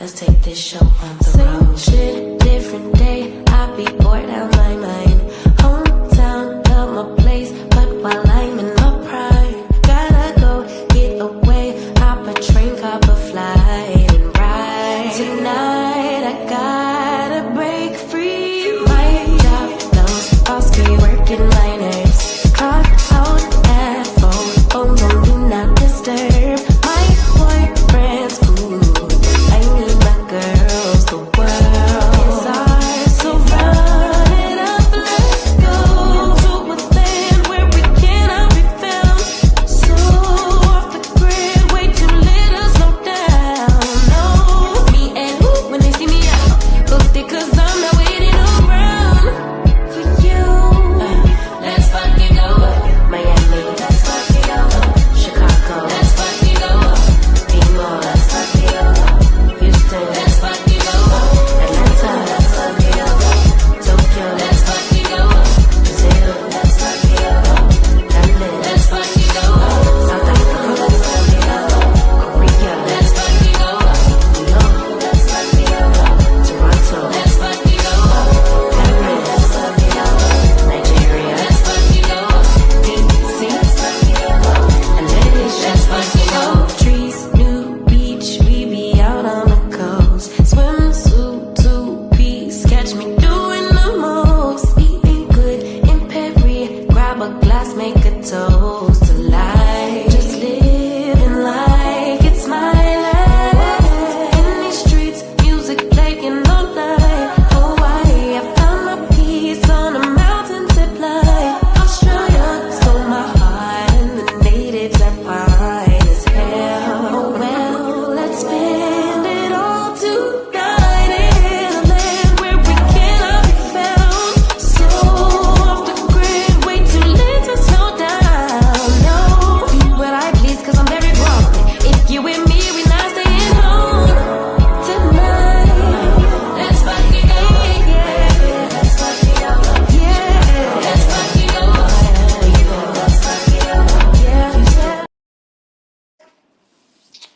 Let's take this show on the road. Shit, different day. I be bored out my mind. Hometown, love my place, but while I'm in my prime, gotta go get away. Hop a train, cop a flight, and ride. Tonight I gotta break free. My job, those boss be working minors. Clock out at 4. Oh no, do not disturb. My boyfriend's cool. I need my girls, the world is ours, so run it up, let's go to a land where we cannot be found. So off the grid, way too little, slow down. No, me and who, when they see me out, booked it cause I'm not waiting around for you. Let's fucking go, Miami, let's fucking go, Chicago, let's fucking go, P-Mall, let's fucking go, Houston, let's fucking go, Atlanta, let's fucking go, Tokyo, let's fucking go, Brazil, let's fucking go, London, let's fucking go, South Africa, let's fucking go, Korea, let's fucking go, New York, let's fucking go, Toronto, let's fucking go, Paris, let's fucking go, Nigeria, let's fucking go, DC, let's fucking go, and let's fucking go. Trees, new beach, we be out on the coast. Swimsuit, 2-piece, catch me doing the most. Eating good in Paris, grab a glass, make a toast to life. Just living like it's my life. In these streets, music playing all night. Hawaii, I found my peace on a mountain zip line. Australia stole my heart, and the natives are fine as hell. Oh well, let's spend it all tonight in a land where we cannot be found. So off the grid, way too late to slow down. No, be what I please, cause I'm very grown. If you with me, we not staying home tonight. Let's fucking go, yeah. Let's fucking go, yeah. Let's fucking go, let's fucking go, yeah.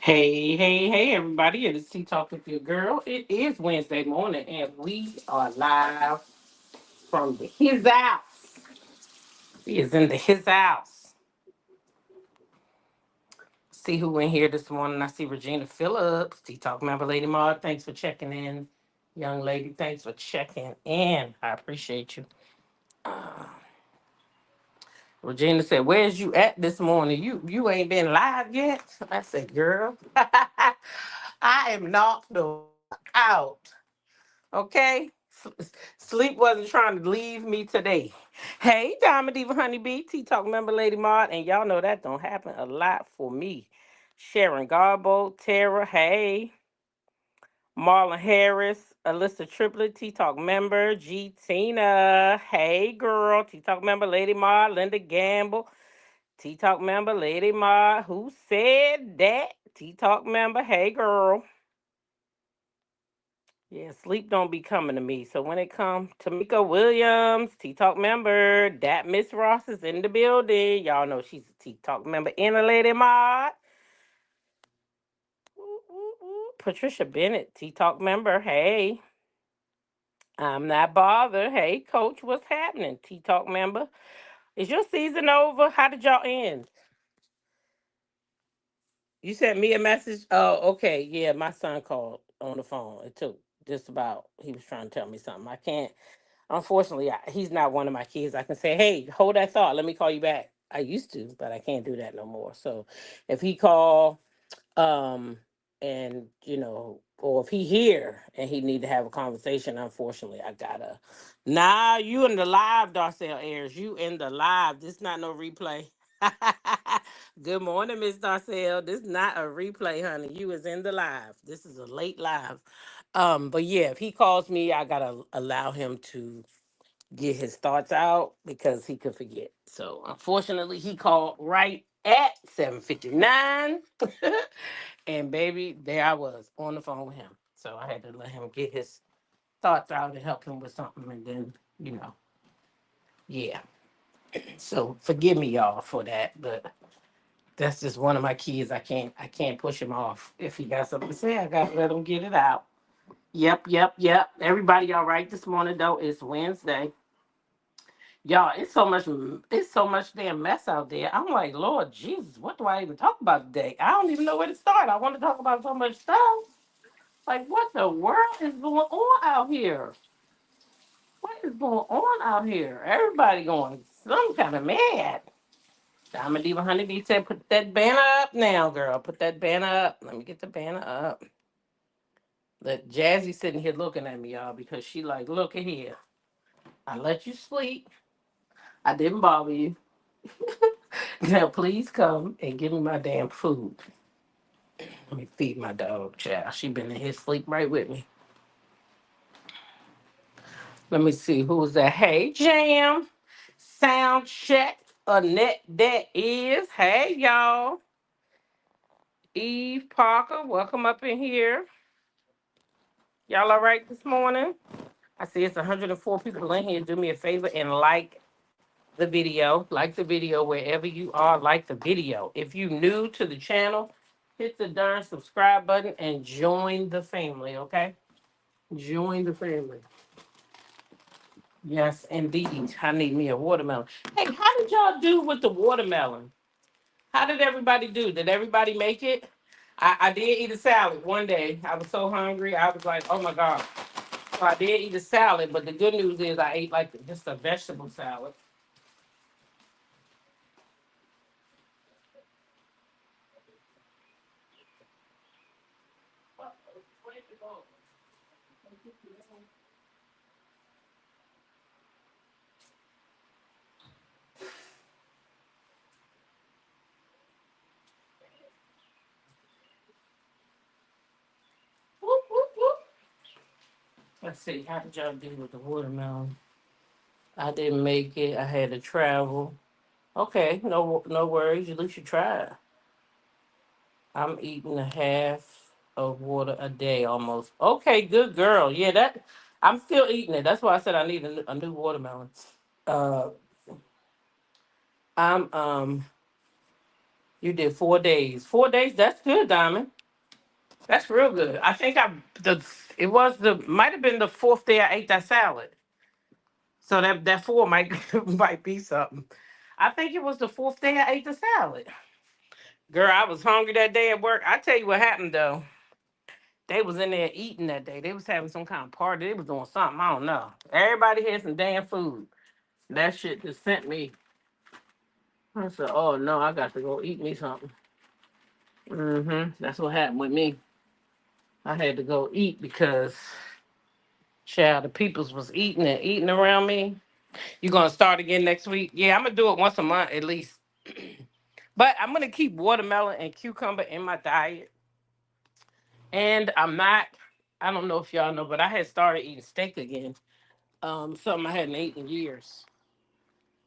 Hey, everybody. It is Tea Talk with your girl. It is Wednesday morning, and we are live from his house. He is in his house. See who in here this morning. I see Regina Phillips, Tea Talk member, Lady Maud. Thanks for checking in. Young lady, thanks for checking in. I appreciate you. Regina said, "Where's you at this morning? You ain't been live yet?" I said, "Girl, I am knocked the fuck out. Okay? Sleep wasn't trying to leave me today." Hey, Diamond Diva Honeybee, Tea Talk member Lady Maud, and y'all know that don't happen a lot for me. Sharon Garbo, Tara, hey. Marlon Harris, Alyssa Triplet, Tea Talk member, G Tina, hey girl, Tea Talk member Lady Maud, Linda Gamble, Tea Talk member Lady Maud, who said that? Tea Talk member, hey girl. Yeah, sleep don't be coming to me. So when it comes, Tamika Williams, Tea Talk member, that Miss Ross is in the building. Y'all know she's a Tea Talk member and a Lady Mod. Ooh, ooh, ooh. Patricia Bennett, Tea Talk member. Hey, I'm not bothered. Hey, Coach, what's happening? Tea Talk member. Is your season over? How did y'all end? You sent me a message. Oh, okay. Yeah, my son called on the phone. It took just about. He was trying to tell me something. I can't. Unfortunately, he's not one of my kids. I can say, "Hey, hold that thought. Let me call you back." I used to, but I can't do that no more. So, if he call, um, and or if he here and he need to have a conversation, unfortunately, I gotta. Nah, you in the live, Darcel Ayers. You in the live. This not no replay. Good morning, Miss Darcel. This not a replay, honey. You is in the live. This is a late live. But yeah, if he calls me, I gotta allow him to get his thoughts out because he could forget. So unfortunately, he called right at 7:59, and baby, there I was on the phone with him. So I had to let him get his thoughts out and help him with something, and then yeah. So forgive me, y'all, for that, but That's just one of my kids. I can't push him off. If he got something to say, I gotta let him get it out. Yep, yep, yep. Everybody all right this morning though? It's Wednesday. Y'all, it's so much damn mess out there. I'm like, Lord Jesus, what do I even talk about today? I don't even know where to start. I want to talk about so much stuff. Like, what the world is going on out here? What is going on out here? Everybody going some kind of mad. Diamond Diva Honeybee said, put that banner up now, girl. Put that banner up. Let me get the banner up. Let Jazzy sitting here looking at me, y'all, because she like, look at here. I let you sleep. I didn't bother you. Now please come and give me my damn food. Let me feed my dog, child. She been in here sleep right with me. Let me see who was that. Hey, Jam. Sound check. Annette, that is. Hey, y'all. Eve Parker, welcome up in here. Y'all all right this morning? I see it's 104 people in here. Do me a favor and like the video. Like the video wherever you are. Like the video. If you new to the channel, hit the darn subscribe button and join the family, okay? Join the family. Yes, indeed. I need me a watermelon. Hey, how did y'all do with the watermelon? How did everybody do? Did everybody make it? I did eat a salad one day. I was so hungry. I was like, oh my God. So I did eat a salad, but the good news is I ate like just a vegetable salad. Whoop, whoop, whoop. Let's see, how did y'all do with the watermelon? I didn't make it. I had to travel. Okay, no worries. At least you tried. I'm eating a half of water a day almost. Okay, good girl. Yeah, that I'm still eating it. That's why I said I need a new watermelon. Uh, I'm You did 4 days. 4 days. That's good, Diamond. That's real good. I think the it was the might have been the fourth day I ate that salad. So that four might might be something. I think it was the fourth day I ate the salad. Girl, I was hungry that day at work. I tell you what happened though. They was in there eating that day. They was having some kind of party. They was doing something. I don't know. Everybody had some damn food. That shit just sent me. I said, "Oh no, I got to go eat me something." That's what happened with me. I had to go eat because, child, the peoples was eating and eating around me. You gonna start again next week? Yeah, I'm gonna do it once a month at least. But I'm gonna keep watermelon and cucumber in my diet. And I'm not. I don't know if y'all know, but I had started eating steak again. Something I hadn't eaten in years.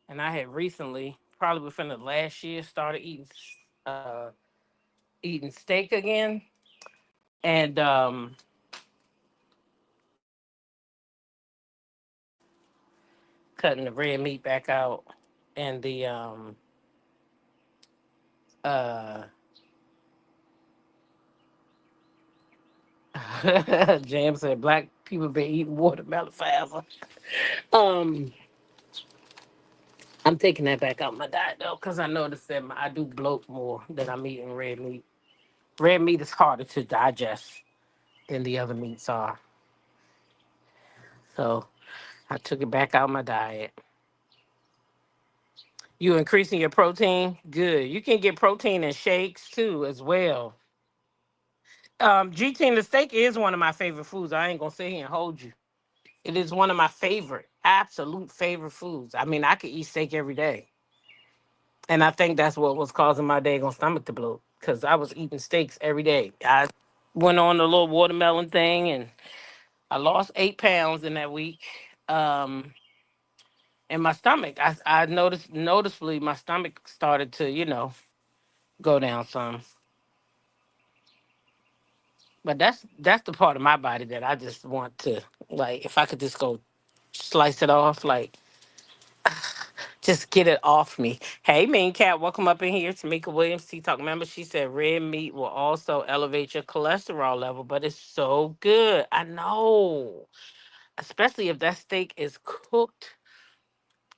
And I had recently, probably within the last year, started uh eating steak again. And cutting the red meat back out. And the uh Jam said black people been eating watermelon forever. Um I'm taking that back out my diet though, because I noticed that I do bloat more than I'm eating red meat. Red meat is harder to digest than the other meats are. So I took it back out my diet. You increasing your protein? Good. You can get protein in shakes too as well. GT and the steak is one of my favorite foods. I ain't gonna sit here and hold you. It is one of my favorite, absolute favorite foods. I mean, I could eat steak every day. And I think that's what was causing my daggone stomach to bloat. Because I was eating steaks every day. I went on the little watermelon thing and I lost 8 pounds in that week. Um, and my stomach, I noticed noticeably my stomach started to, go down some. But that's the part of my body that I just want to, like, if I could just go slice it off, like, Just get it off me. Hey, Mean Cat, welcome up in here. Tamika Williams, Tea Talk member. She said red meat will also elevate your cholesterol level, but it's so good. I know. Especially if that steak is cooked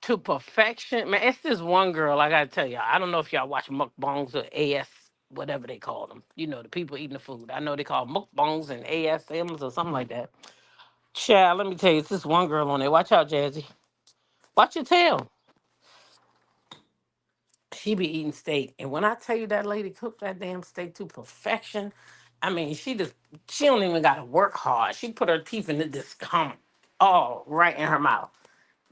to perfection. Man, it's this one girl, I gotta tell y'all. I don't know if y'all watch mukbangs or AS, whatever they call them. You know, the people eating the food. I know they call mukbangs and ASMs or something like that. Child, let me tell you, it's this one girl on there. Watch out, Jazzy. Watch your tail. She be eating steak. And when I tell you that lady cooked that damn steak to perfection, I mean, she don't even gotta work hard. She put her teeth in this come all right in her mouth.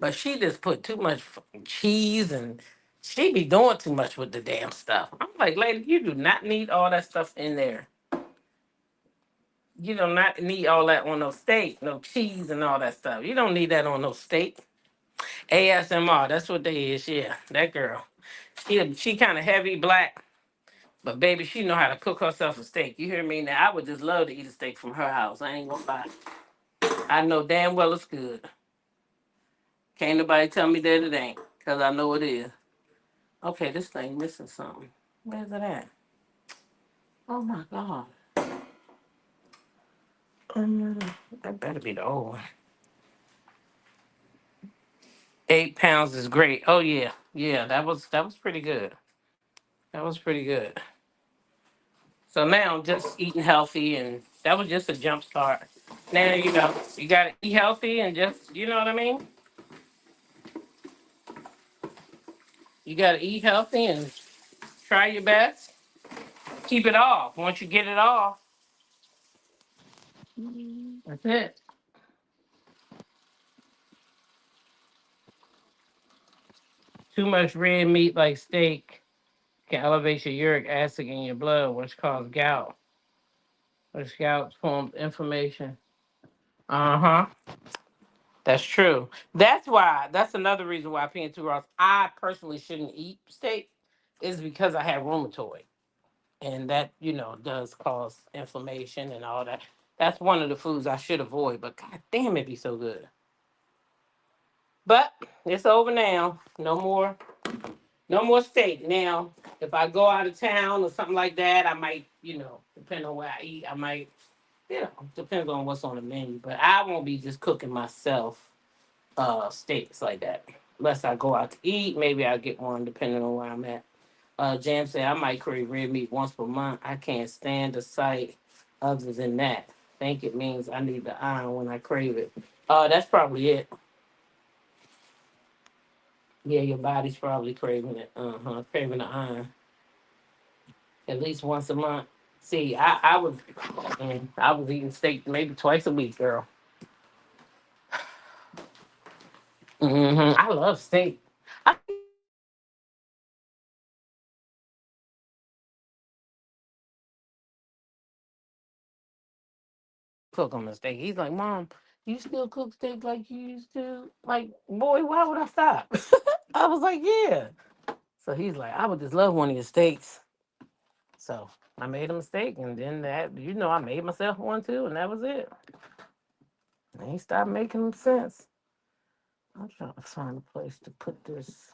But she just put too much fucking cheese and she be doing too much with the damn stuff. I'm like, lady, you do not need all that stuff in there. You do not need all that on no steak, no cheese and all that stuff. You don't need that on no steak. ASMR, that's what they is, yeah. That girl. She kind of heavy black, but baby, she know how to cook herself a steak. You hear me? Now, I would just love to eat a steak from her house. I ain't gonna lie. I know damn well it's good. Can't nobody tell me that it ain't, because I know it is. Okay, this thing missing something. Where's it at? Oh my God. Um, that better be the old one. 8 pounds is great. Oh yeah. Yeah, that was pretty good. That was pretty good. So now just eating healthy and that was just a jump start. Now you gotta eat healthy and just you know what I mean? You gotta eat healthy and try your best. Keep it off. Once you get it off, that's it. Too much red meat like steak can elevate your uric acid in your blood, which causes gout. Which gout forms inflammation. Uh-huh. That's true. That's another reason why P&2 Ross, I personally shouldn't eat steak, is because I have rheumatoid. And that, does cause inflammation and all that. That's one of the foods I should avoid, but god damn it be so good. But it's over now. No more steak. Now, if I go out of town or something like that, I might, depending on where I eat, I might, depends on what's on the menu. But I won't be just cooking myself steaks like that. Unless I go out to eat, maybe I'll get one depending on where I'm at. Jam said I might crave red meat once per month. I can't stand the sight other than that. Think it means I need the iron when I crave it. That's probably it. Yeah, your body's probably craving it. Craving the iron at least once a month. See, I was eating steak maybe twice a week, girl. I love steak. I cook him a steak. He's like, Mom, you still cook steak like you used to? Like, boy, why would I stop? I was like, yeah. So he's like, I would just love one of your steaks. So I made him a steak, and then I made myself one too, and that was it. And he stopped making sense. I'm trying to find a place to put this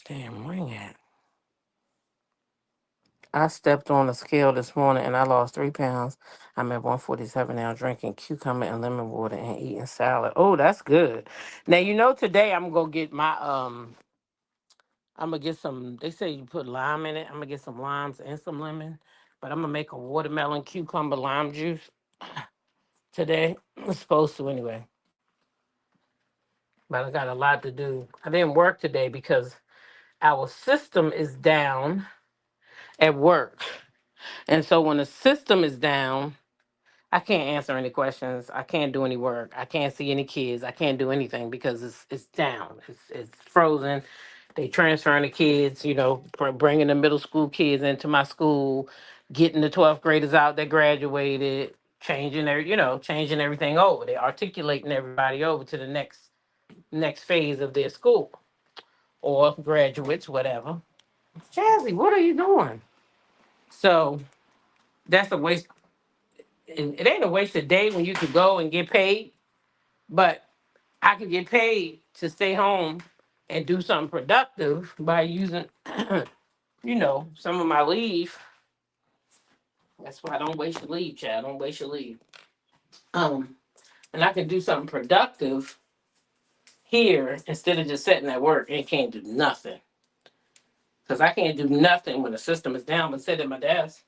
damn ring at. I stepped on a scale this morning and I lost 3 pounds. I'm at 147 now, drinking cucumber and lemon water and eating salad. Oh, that's good. Now today I'm gonna get I'm gonna get some. They say you put lime in it. I'm gonna get some limes and some lemon, but I'm gonna make a watermelon cucumber lime juice today. I'm supposed to anyway, but I got a lot to do. I didn't work today because our system is down at work, and so when the system is down, I can't answer any questions. I can't do any work. I can't see any kids. I can't do anything because it's down. It's frozen. They transferring the kids, bringing the middle school kids into my school, getting the 12th graders out that graduated, changing everything over. They articulating everybody over to the next phase of their school or graduates, whatever. Jazzy, what are you doing? So that's a waste. It ain't a wasted day when you could go and get paid, but I could get paid to stay home and do something productive by using, some of my leave. That's why I don't waste your leave, child. Don't waste your leave. Um, and I can do something productive here instead of just sitting at work and can't do nothing. Because I can't do nothing when the system is down but sit at my desk.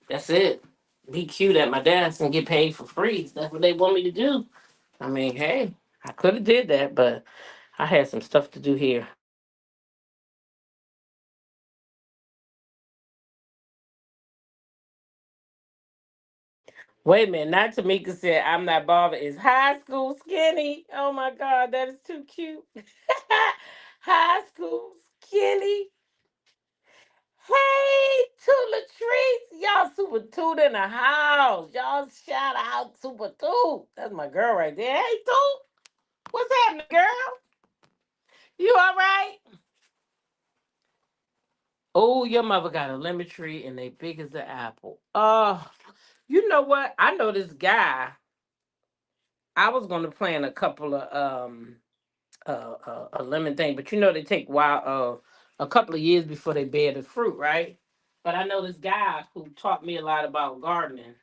That's it. Be cute at my desk and get paid for free. That's what they want me to do. I mean, hey, I could have did that, but I had some stuff to do here. Wait a minute, not Tamika said I'm not bothered. Is high school skinny? Oh my God, that is too cute. High school skinny. Hey, to Latrice. Y'all super toot in the house. Y'all shout out super toot. That's my girl right there. Hey, toot. What's happening, girl? You all right? Oh, your mother got a lemon tree and they big as an apple. You know what? I know this guy. I was gonna plant a couple of a lemon thing, but they take a couple of years before they bear the fruit, right? But I know this guy who taught me a lot about gardening,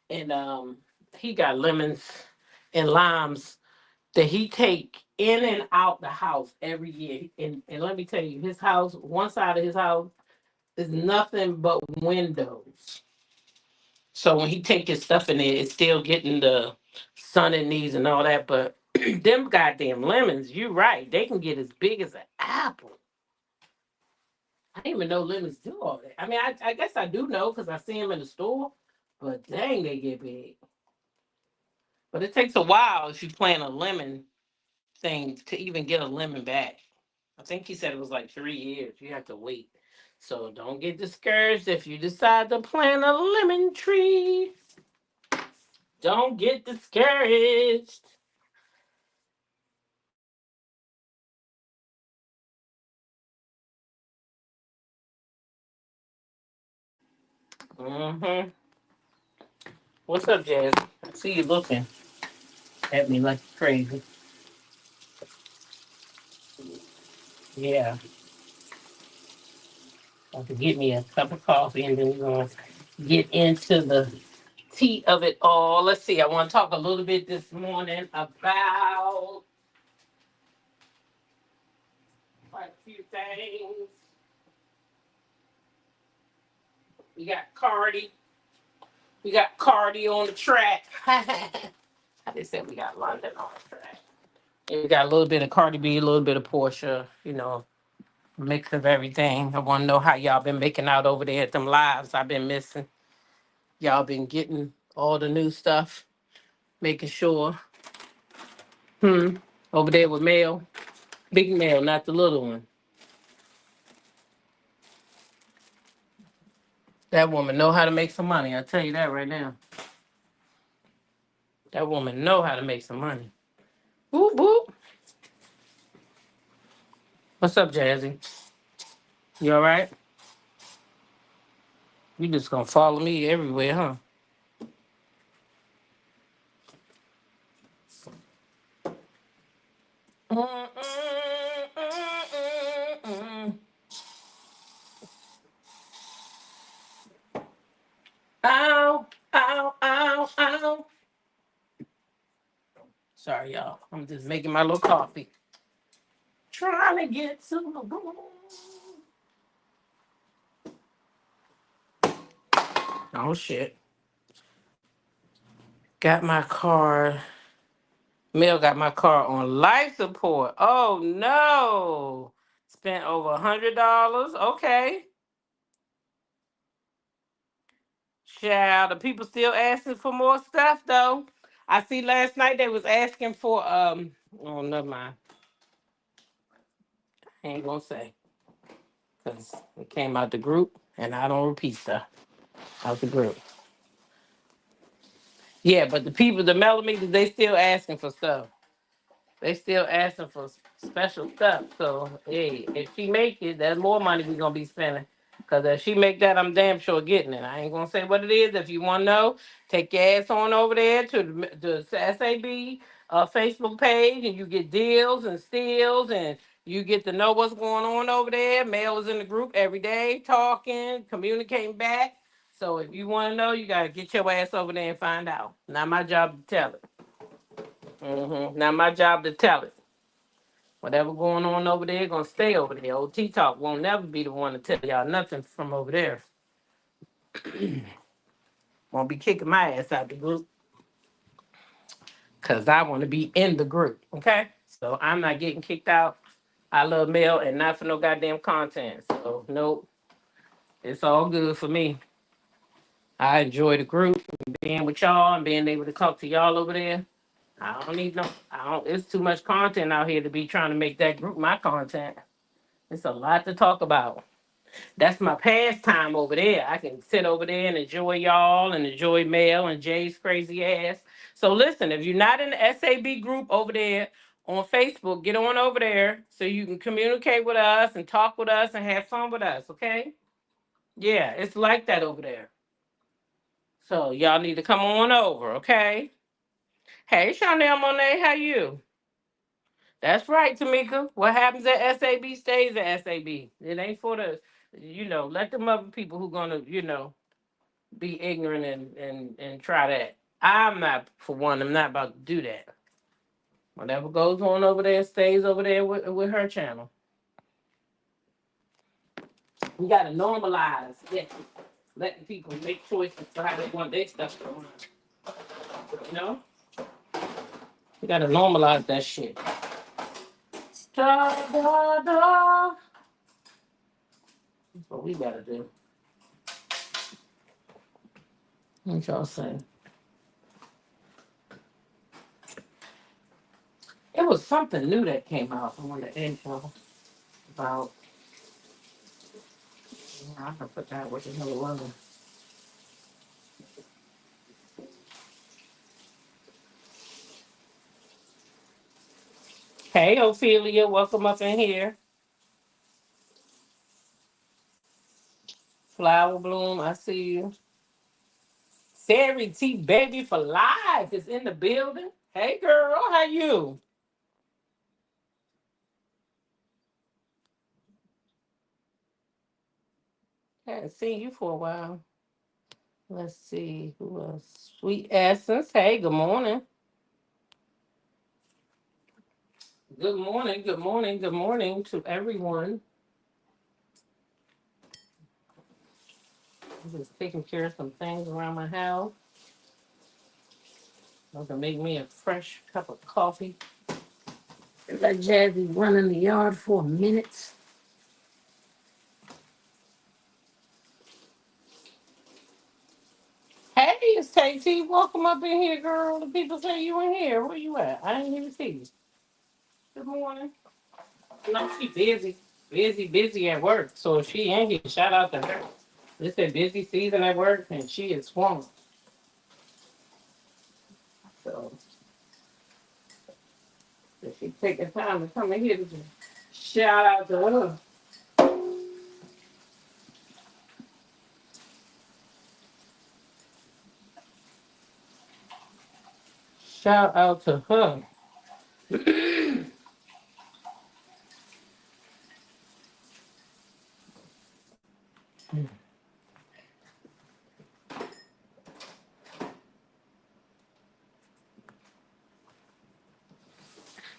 and he got lemons and limes that he take in and out the house every year. And let me tell you, his house, one side of his house is nothing but windows. So when he take his stuff in there, it's still getting the sun it needs and all that. But them goddamn lemons, you right, they can get as big as an apple. I didn't even know lemons do all that. I mean, I guess I do know because I see them in the store. But dang, they get big. But it takes a while if you plant a lemon thing to even get a lemon back. I think he said it was like 3 years. You have to wait. So don't get discouraged if you decide to plant a lemon tree. Don't get discouraged. Mm-hmm. What's up, Jazz? I see you looking at me like crazy. Yeah. I have to get me a cup of coffee and then we're going to get into the tea of it all. Let's see. I want to talk a little bit this morning about quite a few things. We got Cardi. We got Cardi on the track. I just said we got London on the track. And we got a little bit of Cardi B, a little bit of Porsha, mix of everything. I want to know how y'all been making out over there at them lives I've been missing. Y'all been getting all the new stuff, making sure. Hmm. Over there with Mel. Big Mel, not the little one. That woman know how to make some money. I tell you that right now. That woman know how to make some money. Boop, boop. What's up, Jazzy? You all right? You just gonna follow me everywhere, huh? Mm, mm, mm, mm, mm. Ow, ow, ow, ow. Sorry, y'all. I'm just making my little coffee. Trying to get to the room. Oh, shit. Got my car. Mel got my car on life support. Oh, no. Spent over $100. Okay. Child, the people still asking for more stuff, though. I see last night they was asking for, oh, never mind. I ain't gonna say. Because it came out the group, and I don't repeat stuff out the group. Yeah, but the people, the millimeters, they still asking for stuff. They still asking for special stuff. So, hey, if she make it, there's more money we gonna be spending. Cause if she make that, I'm damn sure getting it. I ain't gonna say what it is. If you want to know, take your ass on over there to the SAB Facebook page, and you get deals and steals, and you get to know what's going on over there. Mel is in the group every day, talking, communicating back. So if you want to know, you gotta get your ass over there and find out. Not my job to tell it. Not my job to tell it. Whatever going on over there, gonna stay over there. OT Talk won't never be the one to tell y'all nothing from over there. Won't be kicking my ass out the group because I want to be in the group. Okay? So I'm not getting kicked out. I love Mel and not for no goddamn content. So nope. It's all good for me. I enjoy the group and being with y'all and being able to talk to y'all over there. I don't need no I don't it's too much content out here to be trying to make that group my content. It's a lot to talk about. That's my pastime over there. I can sit over there and enjoy y'all and enjoy Mel and Jay's crazy ass. So listen, if you're not in the SAB group over there on Facebook, get on over there so you can communicate with us and talk with us and have fun with us, okay? Yeah, it's like that over there. So y'all need to come on over, okay? Hey, Chanel Monet, how you? That's right, Tamika. What happens at SAB stays at SAB. It ain't for the, let them other people who gonna, be ignorant and try that. I'm not, for one, I'm not about to do that. Whatever goes on over there stays over there with her channel. We gotta normalize, yeah, letting people make choices for how they want their stuff to run. You know? We gotta normalize that shit. Da, da, da. That's what we gotta do. What y'all say? It was something new that came out on the info about. I can put that with the hell was. Hey, Ophelia, welcome up in here. Flower Bloom, I see you. Sari T Baby for Life is in the building. Hey, girl, how you? Haven't seen you for a while. Let's see who else. Sweet Essence. Hey, good morning. Good morning. Good morning. Good morning to everyone. I'm just taking care of some things around my house. I'm gonna make me a fresh cup of coffee. Let Jazzy run in the yard for a minute. Hey, it's Tay. Welcome up in here, girl. The people say you in here. Where you at? I didn't even see you. Good morning. No, she busy. Busy at work. So if she ain't here, shout out to her. It's a busy season at work and she is swamped. So if she take the time to come in here, shout out to her. Shout out to her.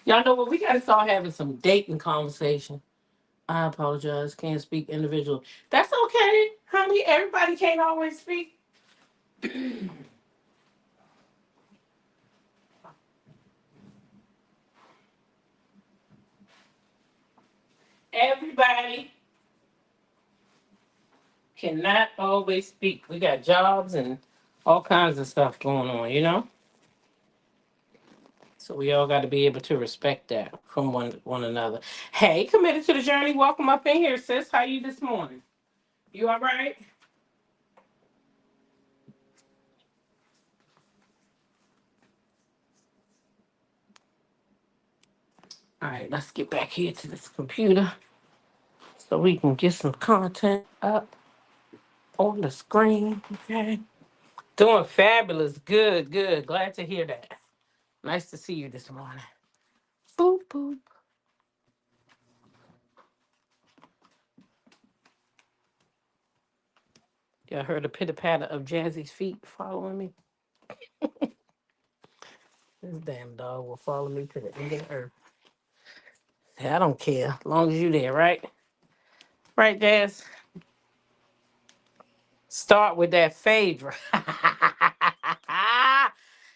Y'all know what? We gotta start having some dating conversation. I apologize. Can't speak individual. That's okay, honey. Everybody can't always speak. Everybody cannot always speak. We got jobs and all kinds of stuff going on, you know? So we all got to be able to respect that from one another. Hey, committed to the journey. Welcome up in here, sis. How you this morning? You all right? All right, let's get back here to this computer. so we can get some content up on the screen. Okay. Doing fabulous. Good, good. Glad to hear that. Nice to see you this morning. Boop, boop. Y'all heard the pitter patter of Jazzy's feet following me? This damn dog will follow me to the end of the earth. Hey, I don't care. As long as you there, right? Right, Jazz? Start with that Phaedra.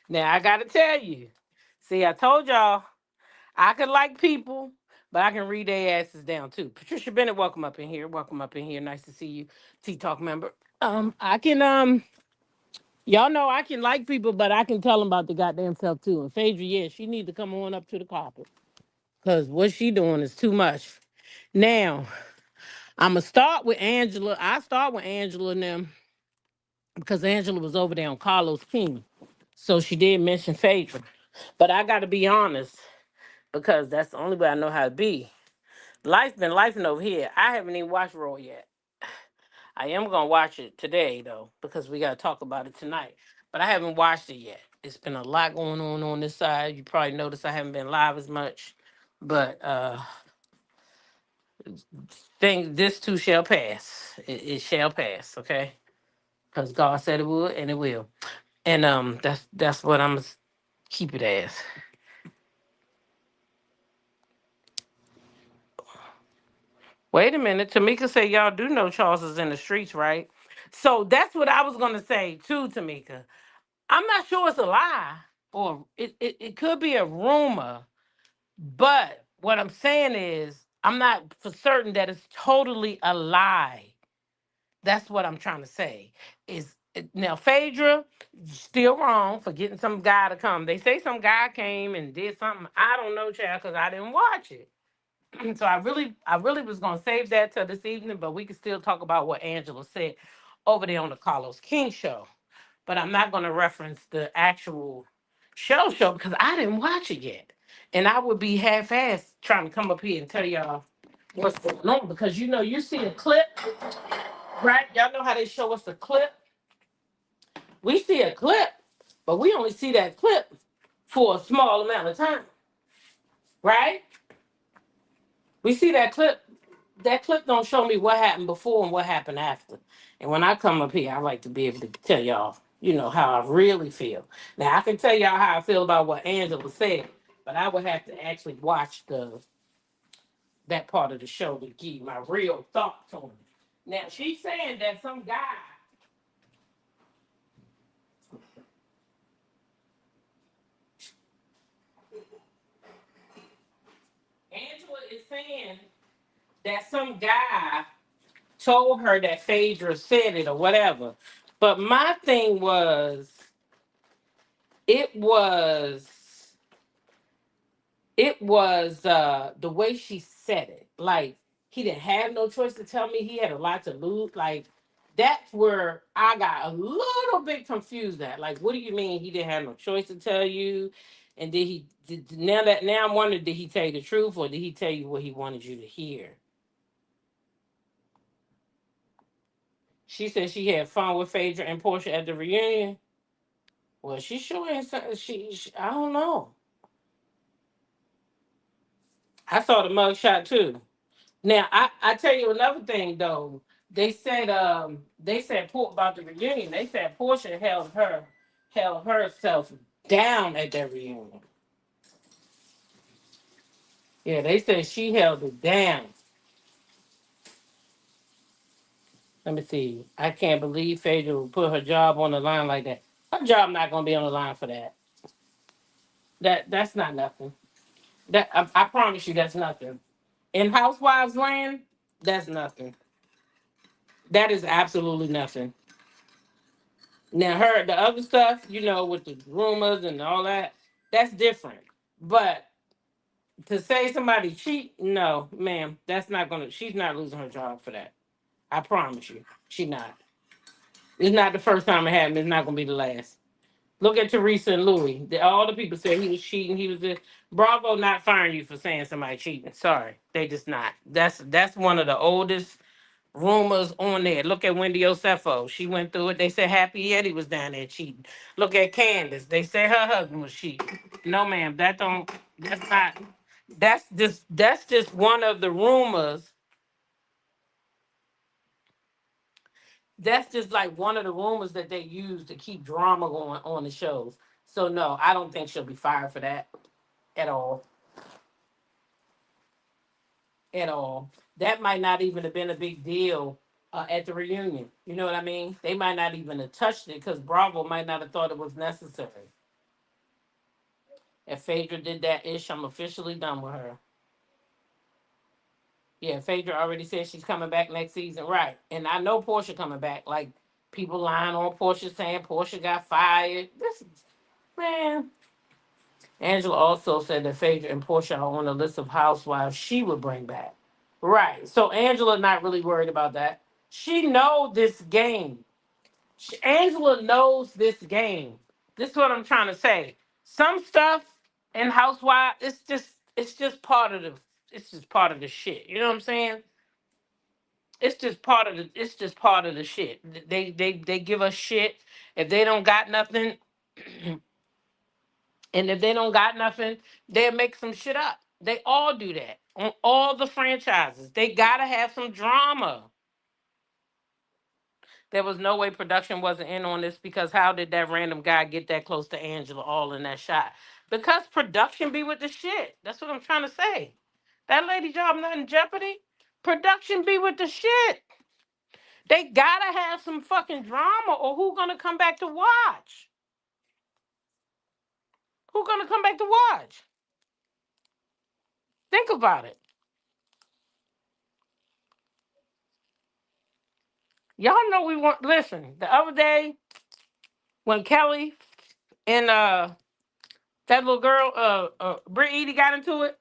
Now, I got to tell you. See, I told y'all I can like people, but I can read their asses down too. Patricia Bennett, welcome up in here. Welcome up in here. Nice to see you, T Talk member. I can y'all know I can like people, but I can tell them about the goddamn self too. And Phaedra, yeah, she need to come on up to the carpet. Cause what she doing is too much. Now, I'ma start with Angela. I start with Angela and them because Angela was over there on Carlos King. So she did mention Phaedra. But I gotta be honest, because that's the only way I know how to be. Life been lifing over here. I haven't even watched Raw yet. I am gonna watch it today though, because we gotta talk about it tonight. But I haven't watched it yet. It's been a lot going on this side. You probably noticed I haven't been live as much. But this too shall pass. It shall pass, okay? Because God said it would and it will. And that's what I'm gonna keep it as. Wait a minute. Tamika said y'all do know Charles is in the streets, right? So that's what I was gonna say too, Tamika. I'm not sure it's a lie, or it could be a rumor, but what I'm saying is I'm not for certain that it's totally a lie. That's what I'm trying to say. Now Phaedra still wrong for getting some guy to come. They say some guy came and did something. I don't know, child, because I didn't watch it. So I really was gonna save that till this evening, but we can still talk about what Angela said over there on the Carlos King show. But I'm not gonna reference the actual show because I didn't watch it yet. And I would be half-assed trying to come up here and tell y'all what's going on because you see a clip, right? Y'all know how they show us a clip. We see a clip, but we only see that clip for a small amount of time, right? We see that clip. That clip don't show me what happened before and what happened after. And when I come up here, I like to be able to tell y'all, how I really feel. Now I can tell y'all how I feel about what Angela said, but I would have to actually watch that part of the show to give my real thoughts on it. Now she's saying that some guy, Angela is saying that some guy told her that Phaedra said it or whatever. But my thing was, it was the way she said it. Like he didn't have no choice to tell me, he had a lot to lose. Like that's where I got a little bit confused at. Like, what do you mean he didn't have no choice to tell you? And now I'm wondering, did he tell you the truth or did he tell you what he wanted you to hear? She said she had fun with Phaedra and Porsha at the reunion. Well, she sure ain't she I don't know. I saw the mugshot too. Now I tell you another thing though. They said about the reunion. They said Portia held herself down at that reunion. Yeah, they said she held it down. Let me see. I can't believe Phaedra would put her job on the line like that. Her job not gonna be on the line for that. That's not nothing. I promise you that's nothing. In Housewives land, that's nothing. That is absolutely nothing. Now, the other stuff, with the rumors and all that, that's different. But to say somebody cheat, no, ma'am, she's not losing her job for that. I promise you, she not. It's not the first time it happened. It's not gonna be the last. Look at Teresa and Louis. All the people said he was cheating. He was this. Bravo not firing you for saying somebody cheating. Sorry, they just not. That's one of the oldest rumors on there. Look at Wendy Osefo. She went through it. They said Happy Eddie was down there cheating. Look at Candace. They said her husband was cheating. No, ma'am. That don't. That's not. That's just one of the rumors. That's just like one of the rumors that they use to keep drama going on the shows. So no, I don't think she'll be fired for that at all. At all. That might not even have been a big deal at the reunion. You know what I mean? They might not even have touched it because Bravo might not have thought it was necessary. If Phaedra did that ish, I'm officially done with her. Yeah, Phaedra already said she's coming back next season, right? And I know Porsha coming back. Like people lying on Porsha saying Porsha got fired. This man. Angela also said that Phaedra and Porsha are on the list of housewives she would bring back. Right. So Angela not really worried about that. She know this game. Angela knows this game. This is what I'm trying to say. Some stuff in housewives, it's just part of the shit. You know what I'm saying? It's just part of the shit. They give us shit if they don't got nothing. And if they don't got nothing, they'll make some shit up. They all do that on all the franchises. They gotta have some drama. There was no way production wasn't in on this because how did that random guy get that close to Angela all in that shot? Because production be with the shit. That's what I'm trying to say. That lady job not in jeopardy. Production be with the shit. They gotta have some fucking drama or who gonna come back to watch? Who gonna come back to watch? Think about it. Y'all know we want listen, the other day when Kelly and that little girl, Britt Edie got into it,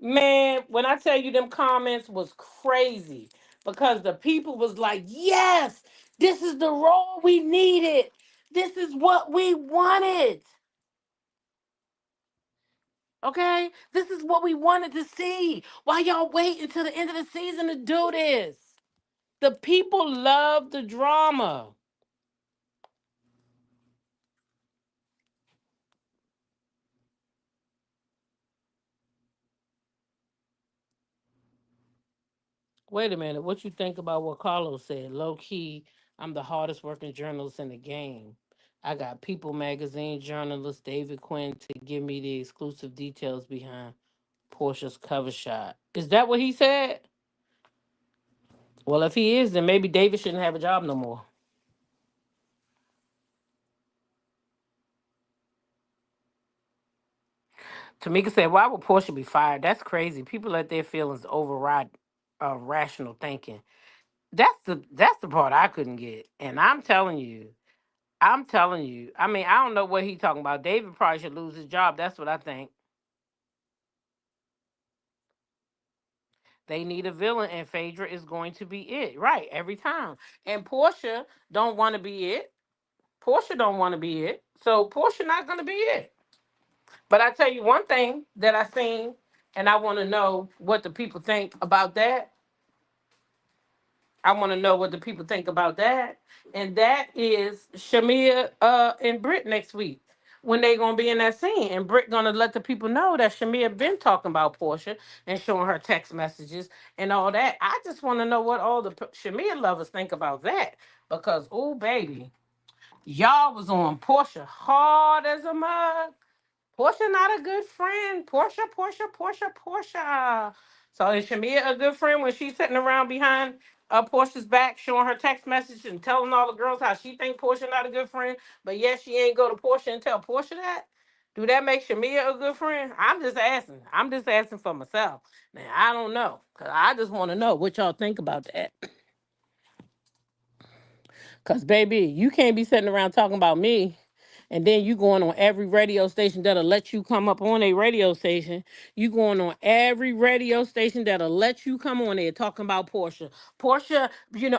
man, when I tell you them comments was crazy because the people was like, yes, this is the role we needed. This is what we wanted. Okay? This is what we wanted to see. Why y'all wait until the end of the season to do this? The people love the drama. Wait a minute. What you think about what Carlos said? Low key, I'm the hardest working journalist in the game. I got People magazine journalist David Quinn to give me the exclusive details behind Portia's cover shot. Is that what he said? Well, if he is, then maybe David shouldn't have a job no more. Tamika said, "Why would Portia be fired? That's crazy. People let their feelings override rational thinking." That's the part I couldn't get. And I'm telling you. I mean, I don't know what he talking about. David probably should lose his job. That's what I think. They need a villain, and Phaedra is going to be it, right? Every time. And Portia don't want to be it. Portia don't want to be it. So Portia not going to be it. But I tell you one thing that I seen, and I want to know what the people think about that. I want to know what the people think about that. And that is Shamea and Britt next week when they gonna be in that scene. And Britt gonna let the people know that Shamea been talking about Portia and showing her text messages and all that. I just want to know what all the Shamea lovers think about that. Because oh baby, y'all was on Portia hard as a mug. Portia not a good friend. Portia. So is Shamia a good friend when she's sitting around behind Portia's back, showing her text message and telling all the girls how she think Portia not a good friend, but yet she ain't go to Portia and tell Portia that? Do that make Shamia a good friend? I'm just asking. I'm just asking for myself. Now I don't know, cause I just want to know what y'all think about that. Cause baby, you can't be sitting around talking about me And then you going on every radio station that'll let you come up on a radio station. You going on every radio station that'll let you come on there talking about Portia. Portia,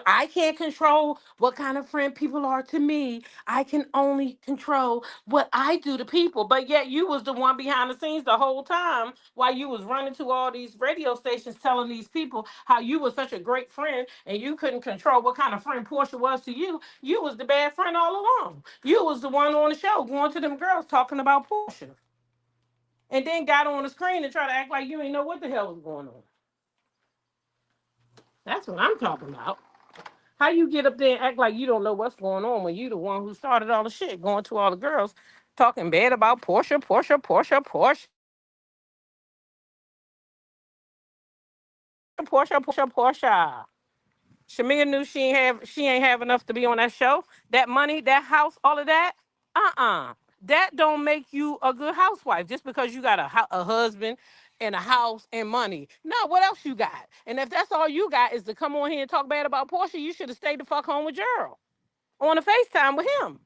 I can't control what kind of friend people are to me. I can only control what I do to people. But yet you was the one behind the scenes the whole time while you was running to all these radio stations telling these people how you was such a great friend and you couldn't control what kind of friend Portia was to you. You was the bad friend all along. You was the one on the show going to them girls talking about Portia. And then got on the screen and try to act like you ain't know what the hell was going on. That's what I'm talking about. How you get up there and act like you don't know what's going on when you the one who started all the shit, going to all the girls, talking bad about Portia, Portia, Portia, Portia, Portia, Portia, Portia. Shamea knew she ain't have enough to be on that show. That money, that house, all of that. That don't make you a good housewife just because you got a husband and a house and money. No, what else you got? And if that's all you got is to come on here and talk bad about Portia, you should have stayed the fuck home with Gerald on the FaceTime with him.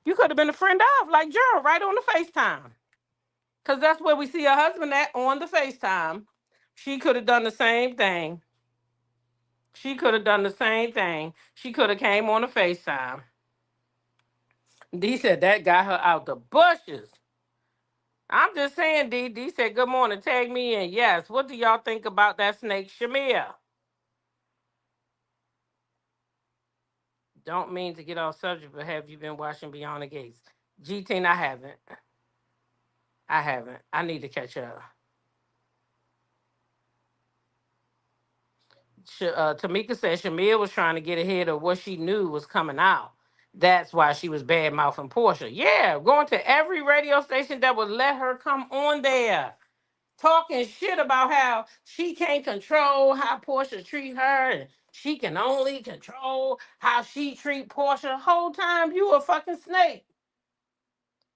You could have been a friend of, like Gerald, right on the FaceTime. Because that's where we see her husband at, on the FaceTime. She could have done the same thing. She could have done the same thing. She could have came on the FaceTime. D said that got her out the bushes. I'm just saying, D. D said, good morning, tag me in. Yes, what do y'all think about that snake Shamea? Don't mean to get off subject, but have you been watching Beyond the Gates? G-Teen, I haven't. I need to catch up. Tamika said Shamea was trying to get ahead of what she knew was coming out. That's why she was bad mouthing Portia. Yeah, going to every radio station that would let her come on there, talking shit about how she can't control how Portia treat her, and she can only control how she treat Portia. Whole time you a fucking snake.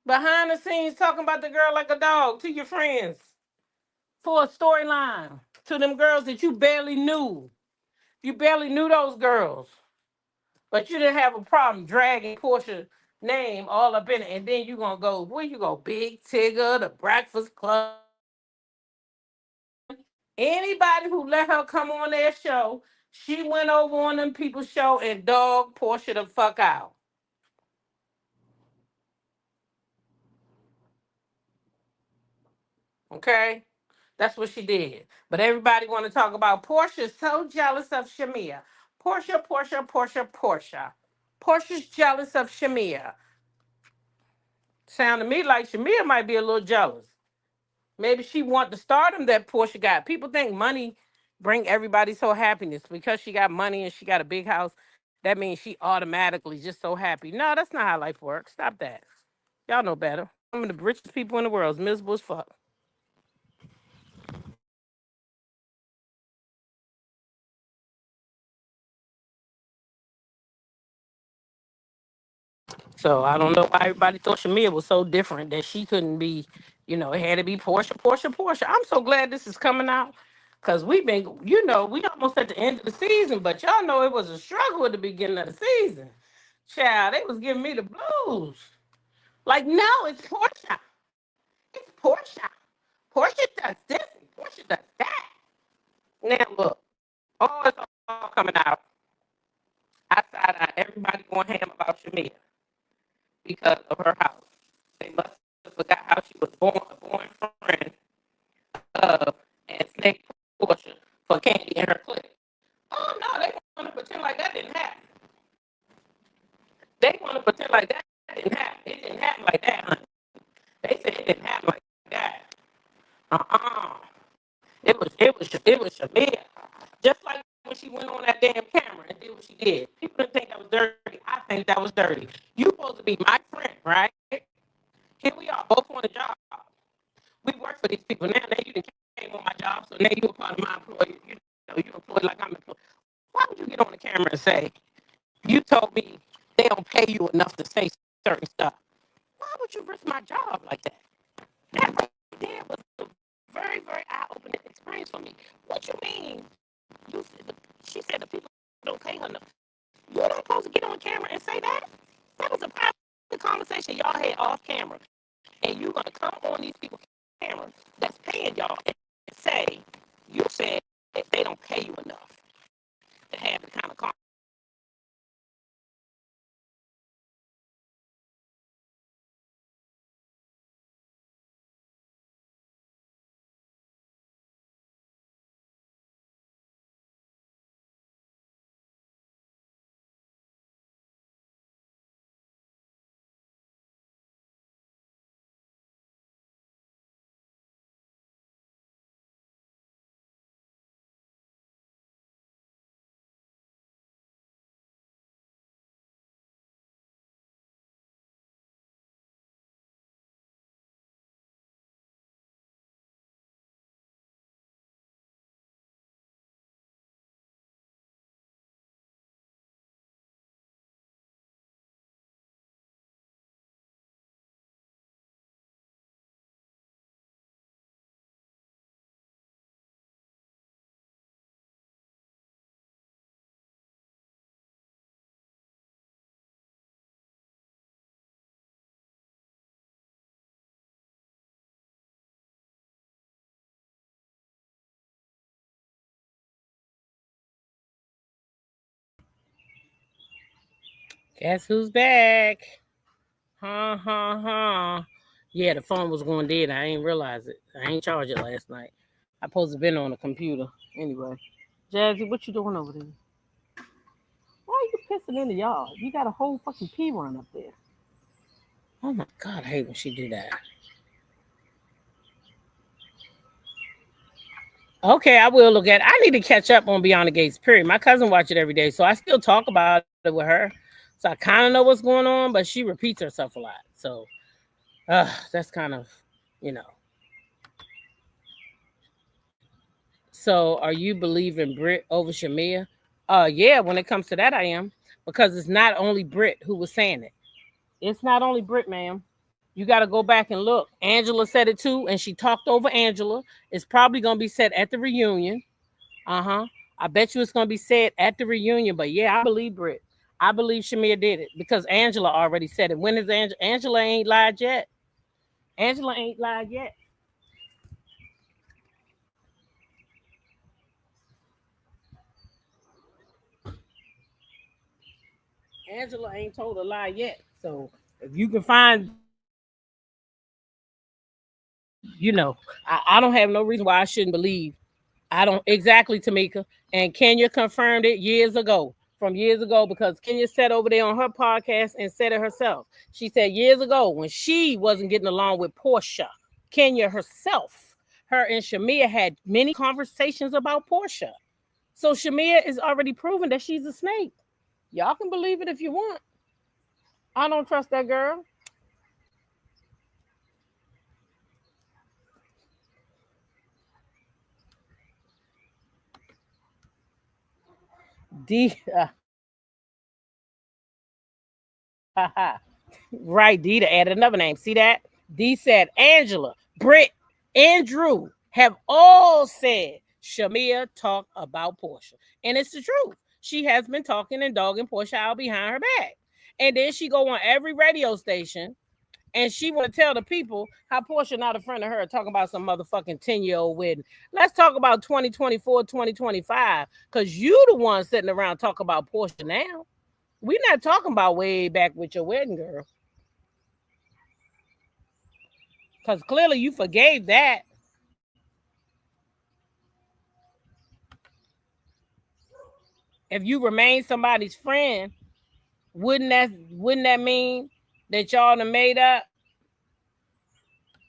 Behind the scenes talking about the girl like a dog to your friends for a storyline. To them girls that you barely knew. You barely knew those girls. But you didn't have a problem dragging Portia's name all up in it. And then you gonna go, where you go? Big Tigger, the Breakfast Club. Anybody who let her come on their show, she went over on them people's show and dog Portia the fuck out. Okay? That's what she did. But everybody want to talk about Portia so jealous of Shamea. Portia, Portia, Portia, Portia. Portia's jealous of Shamea. Sound to me like Shamea might be a little jealous. Maybe she want the stardom that Portia got. People think money bring everybody so happiness. Because she got money and she got a big house, that means she automatically just so happy. No, that's not how life works. Stop that. Y'all know better. Some of the richest people in the world is miserable as fuck. So I don't know why everybody thought Shamea was so different that she couldn't be, it had to be Portia, Portia, Portia. I'm so glad this is coming out. Cause we've been, we almost at the end of the season, but y'all know it was a struggle at the beginning of the season. Child, they was giving me the blues. Like, no, it's Portia. It's Portia. Portia does this and Portia does that. Now look, it's all coming out. Outside, everybody going ham about Shamea because of her house. They must have forgot how she was born friend of and snake Portia for Candy and her clique. Oh no, they want to pretend like that didn't happen. They want to pretend like that didn't happen. It didn't happen like that, honey. They said it didn't happen like that. Uh-uh. It was Shamea. Just like when she went on that damn camera and did what she did. People didn't think that was dirty. I think that was dirty. You supposed to be my friend, right? Here we are, both on the job. We work for these people. Now you came on my job, so now you're a part of my employee. You're employed like I'm employed. Why would you get on the camera and say, you told me they don't pay you enough to say certain stuff? Why would you risk my job like that? That right there was a very, very eye-opening experience for me. What you mean? She said the people don't pay her enough. You're not supposed to get on camera and say that? That was a private the conversation y'all had off camera, and you're gonna come on these people's camera that's paying y'all and say you said they don't pay you enough to have the kind of conversation. Guess who's back? Ha ha ha. Yeah, the phone was going dead. I ain't realize it. I ain't charge it last night. I supposed to been on the computer. Anyway. Jazzy, what you doing over there? Why are you pissing in the yard? You got a whole fucking pea run up there. Oh my god, I hate when she do that. Okay, I will look at it. I need to catch up on Beyond the Gates, period. My cousin watch it every day, so I still talk about it with her. So I kind of know what's going on, but she repeats herself a lot. So that's kind of, you know. So are you believing Britt over Shamea? Yeah, when it comes to that, I am. Because it's not only Britt who was saying it. It's not only Britt, ma'am. You got to go back and look. Angela said it too, and she talked over Angela. It's probably going to be said at the reunion. Uh-huh. I bet you it's going to be said at the reunion. But yeah, I believe Britt. I believe Shamea did it because Angela already said it. When is Angela? Angela ain't lied yet. Angela ain't lied yet. Angela ain't told a lie yet. So if you can find, I don't have no reason why I shouldn't believe. I don't exactly, Tamika. And Kenya confirmed it years ago, from years ago, because Kenya said over there on her podcast and said it herself. She said years ago when she wasn't getting along with Porsha, Kenya herself, her and Shamea had many conversations about Porsha. So Shamea is already proven that she's a snake. Y'all can believe it if you want. I don't trust that girl. D, right, D to add another name. See that? D said Angela, Britt, and Drew have all said Shamea talked about Porsha. And it's the truth. She has been talking and dogging Porsha out behind her back. And then she go on every radio station and she want to tell the people how Porsha not a friend of her, talking about some motherfucking 10-year-old wedding. Let's talk about 2024, 2025, because you the one sitting around talking about Porsha now. We're not talking about way back with your wedding, girl. Because clearly you forgave that. If you remain somebody's friend, wouldn't that mean that y'all done made up?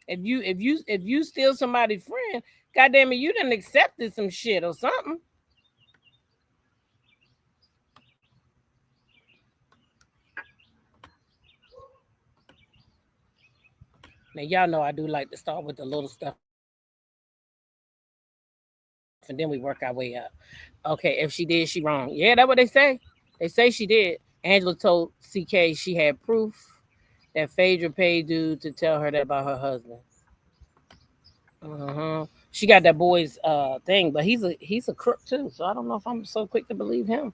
If you steal somebody's friend, goddamn it, you done accepted some shit or something. Now y'all know I do like to start with the little stuff and then we work our way up. Okay, if she did, she wrong. Yeah, that's what they say. They say she did. Angela told CK she had proof that Phaedra paid dude to tell her that about her husband. Uh-huh. She got that boy's thing, but he's a crook too. So I don't know if I'm so quick to believe him.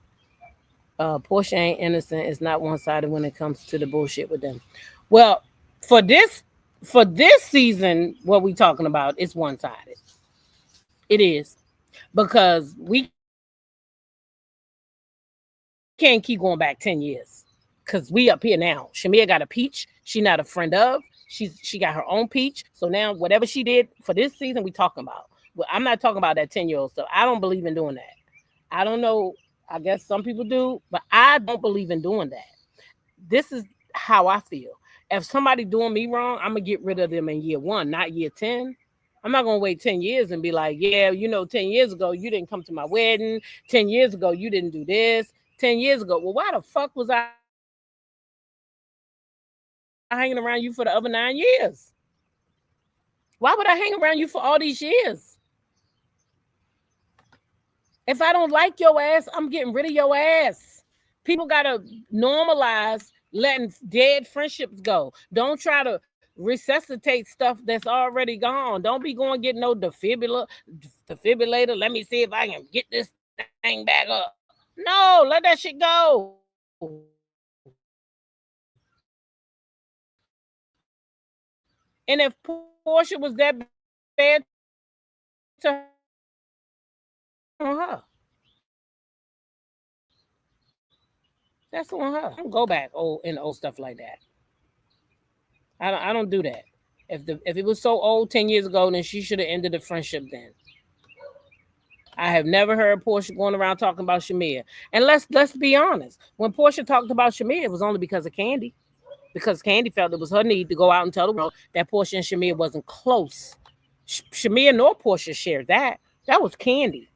Porsche ain't innocent. It's not one sided when it comes to the bullshit with them. Well, for this season, what we talking about is one sided. It is because we can't keep going back 10 years because we up here now. Shamia got a peach. She not a friend of. She got her own peach. So now whatever she did for this season, we talking about. Well, I'm not talking about that 10-year-old stuff. I don't believe in doing that. I don't know. I guess some people do, but I don't believe in doing that. This is how I feel. If somebody doing me wrong, I'm gonna get rid of them in year 1, not year 10. I'm not gonna wait 10 years and be like, yeah, 10 years ago you didn't come to my wedding. 10 years ago you didn't do this. 10 years ago, well, why the fuck was I hanging around you for the other 9 years? Why would I hang around you for all these years? If I don't like your ass, I'm getting rid of your ass. People gotta normalize letting dead friendships go. Don't try to resuscitate stuff that's already gone. Don't be going get no defibrillator. Let me see if I can get this thing back up. No, let that shit go. And if Portia was that bad to her, that's on her. I don't go back old stuff like that. I don't do that. If it was so old 10 years ago, then she should have ended the friendship then. I have never heard Portia going around talking about Shamea. And let's be honest. When Portia talked about Shamea, it was only because of Candy. Because Candy felt it was her need to go out and tell the world that Portia and Shamea wasn't close. Shamea nor Portia shared that. That was Candy.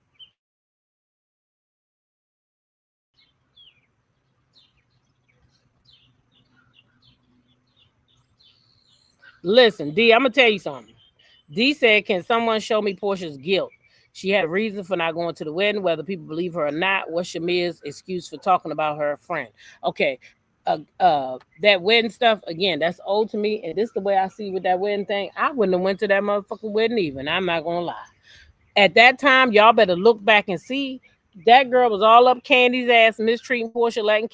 Listen, D, I'm gonna tell you something. D said, "Can someone show me Portia's guilt? She had a reason for not going to the wedding, whether people believe her or not. What's Shamea's excuse for talking about her friend?" Okay, that wedding stuff again. That's old to me, and this the way I see with that wedding thing. I wouldn't have went to that motherfucking wedding even. I'm not gonna lie. At that time, y'all better look back and see that girl was all up Candy's ass, mistreating Portia, letting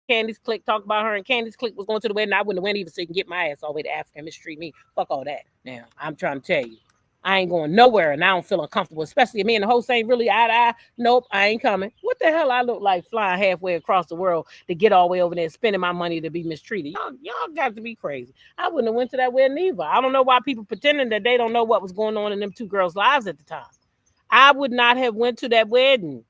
Candy's clique talk about her, and Candy's clique was going to the wedding. I wouldn't have went even so you can get my ass all the way to Africa and mistreat me. Fuck all that. Now, I'm trying to tell you. I ain't going nowhere and I don't feel uncomfortable, especially if me and the host ain't really eye to eye. Nope, I ain't coming. What the hell I look like flying halfway across the world to get all the way over there and spending my money to be mistreated? Y'all got to be crazy. I wouldn't have went to that wedding either. I don't know why people pretending that they don't know what was going on in them two girls' lives at the time. I would not have went to that wedding.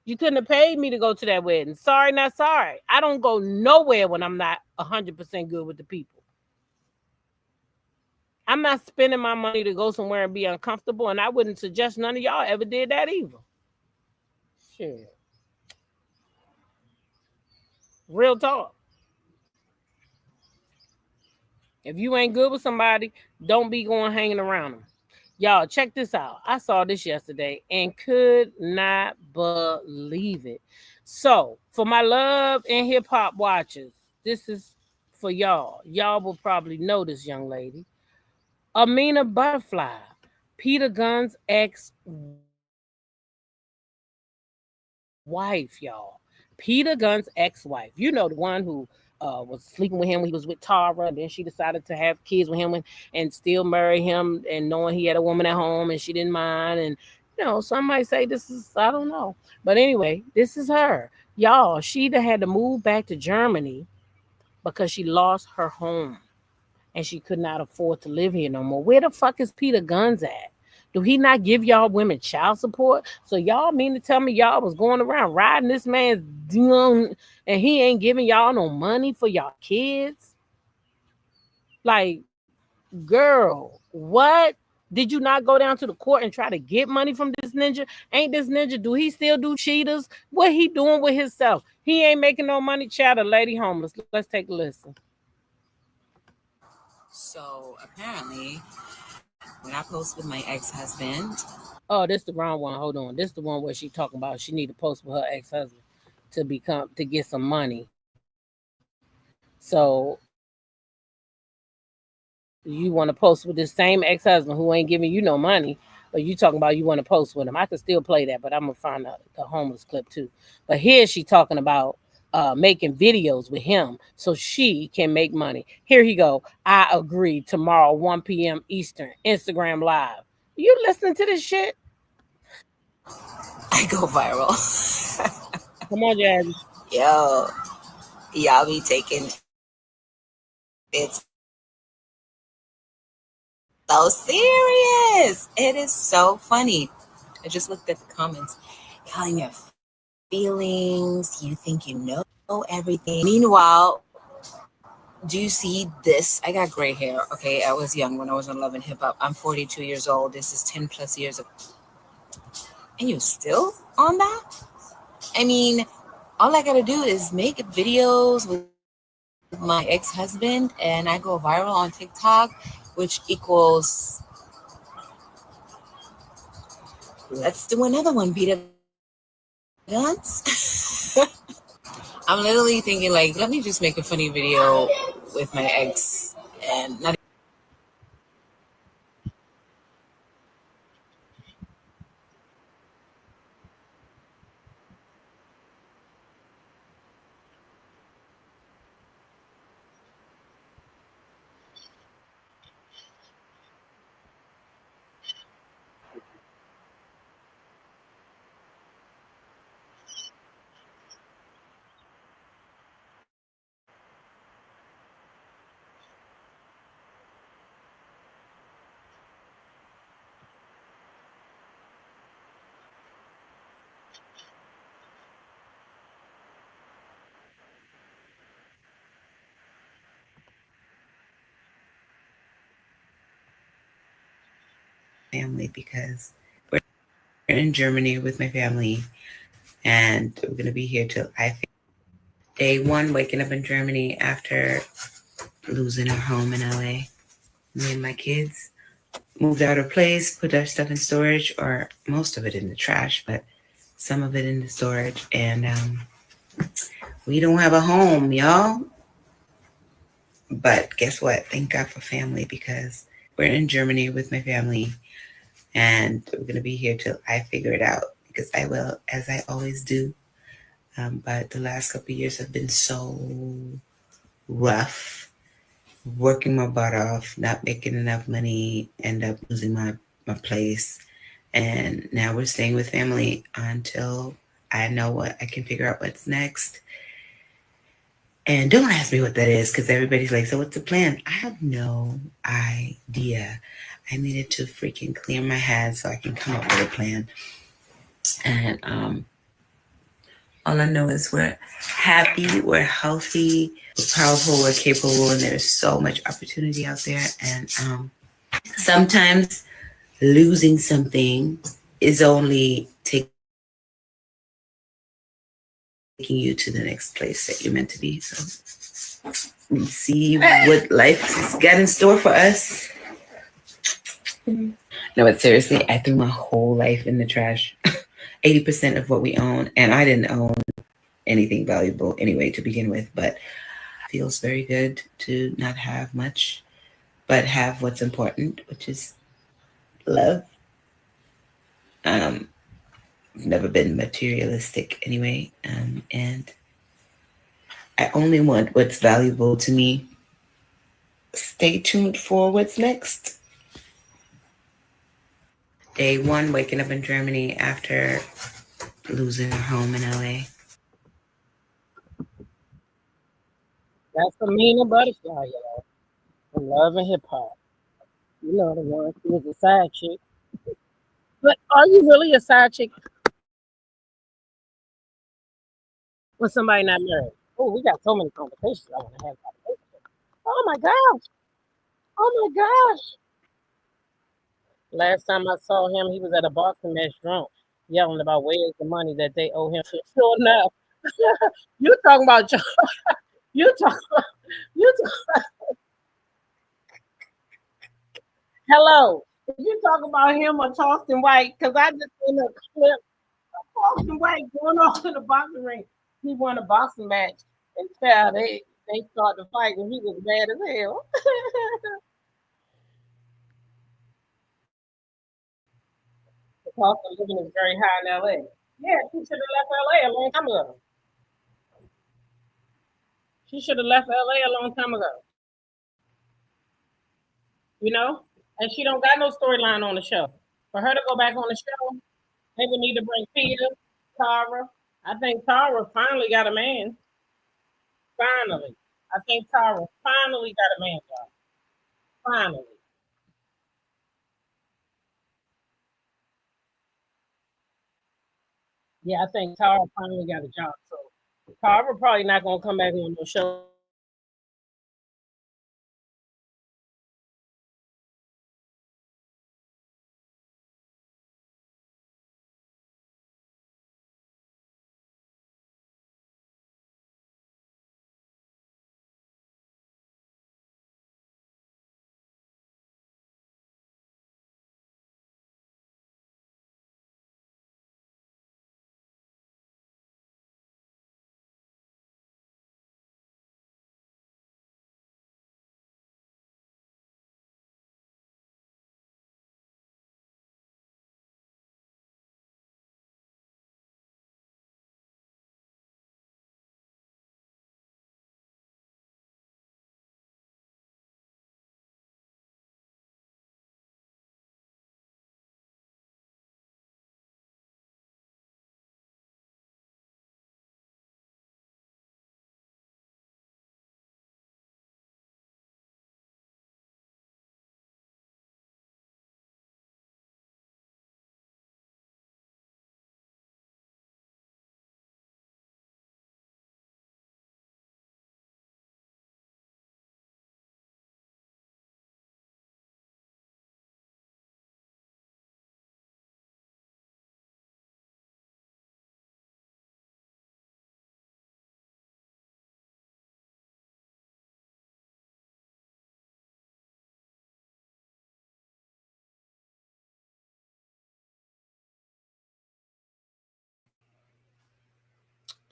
You couldn't have paid me to go to that wedding. Sorry, not sorry. I don't go nowhere when I'm not 100% good with the people. I'm not spending my money to go somewhere and be uncomfortable, and I wouldn't suggest none of y'all ever did that either. Shit. Real talk. If you ain't good with somebody, don't be going hanging around them. Y'all, check this out. I saw this yesterday and could not believe it. So, for my love and hip hop watchers, this is for y'all. Y'all will probably know this young lady. Amina Butterfly, Peter Gunn's ex-wife, y'all. Peter Gunn's ex-wife. You know, the one who was sleeping with him when he was with Tara, and then she decided to have kids with him and still marry him, and knowing he had a woman at home and she didn't mind. And some might say this is, I don't know, but anyway, this is her, y'all. She had to move back to Germany because she lost her home and she could not afford to live here no more. Where the fuck is Peter Guns at? Do he not give y'all women child support? So y'all mean to tell me y'all was going around riding this man's dung and he ain't giving y'all no money for y'all kids? Like, girl, what? Did you not go down to the court and try to get money from this ninja? Ain't this ninja, do he still do cheaters? What he doing with himself? He ain't making no money. Child, a lady homeless. Let's take a listen. So apparently, when I post with my ex-husband, Oh, this the wrong one. Hold on. This the one where she talking about she need to post with her ex-husband to get some money. So you want to post with this same ex-husband who ain't giving you no money. That's crazy. But you talking about you want to post with him. I could still play that, but I'm gonna find the homeless clip too. But here she talking about making videos with him so she can make money. Here he go. I agree. Tomorrow, 1 p.m. Eastern, Instagram Live. You listening to this shit? I go viral. Come on, Jazzy. Yo, y'all be taking it so serious. It is so funny. I just looked at the comments. Y'all in your feelings. You think you know everything. Meanwhile, do you see this? I got gray hair. Okay, I was young when I was on Love and Hip Hop. I'm 42 years old. This is 10 plus years of, and you still on that? I mean, all I gotta do is make videos with my ex-husband, and I go viral on TikTok, which equals, let's do another one. Beat up guns. I'm literally thinking like, let me just make a funny video with my ex, and not family, because we're in Germany with my family, and we're gonna be here till I think day one, waking up in Germany after losing our home in LA. Me and my kids moved out of place, put our stuff in storage, or most of it in the trash, but some of it in the storage, and we don't have a home, y'all. But guess what? Thank God for family, because we're in Germany with my family, and we're gonna be here till I figure it out, because I will, as I always do. But the last couple of years have been so rough, working my butt off, not making enough money, end up losing my place. And now we're staying with family until I know what I can figure out what's next. And don't ask me what that is, because everybody's like, so what's the plan? I have no idea. I needed to freaking clear my head so I can come up with a plan. And all I know is we're happy, we're healthy, we're powerful, we're capable, and there's so much opportunity out there. And sometimes losing something is only taking you to the next place that you're meant to be. So we see what life has got in store for us. No, but seriously, I threw my whole life in the trash. 80% of what we own, and I didn't own anything valuable anyway to begin with, but it feels very good to not have much, but have what's important, which is love. I've never been materialistic anyway, and I only want what's valuable to me. Stay tuned for what's next. Day one, waking up in Germany after losing our home in LA. That's Amina Butterfly, y'all. From Love and Hip Hop. You know the one who was a side chick. But are you really a side chick when somebody not married? Oh, we got so many conversations I want to have about this. Oh my gosh. Oh my gosh. Last time I saw him, he was at a boxing match drunk, yelling about where's the money that they owe him for sure enough. You talking about you talk you talk, hello. If you talk about him or Charleston White, because I just seen a clip of Charleston White going off in the boxing ring. He won a boxing match and child, they started to fight and he was mad as hell. cost of living is very high in LA. Yeah, she should have left LA a long time ago. She should have left LA a long time ago. You know? And she don't got no storyline on the show. For her to go back on the show, they would need to bring Peter, Tara. I think Tara finally got a man. Finally. I think Tara finally got a man, y'all. Finally. Yeah, I think Tara finally got a job. So Tara probably not gonna come back on no show no more. She probably gonna go back to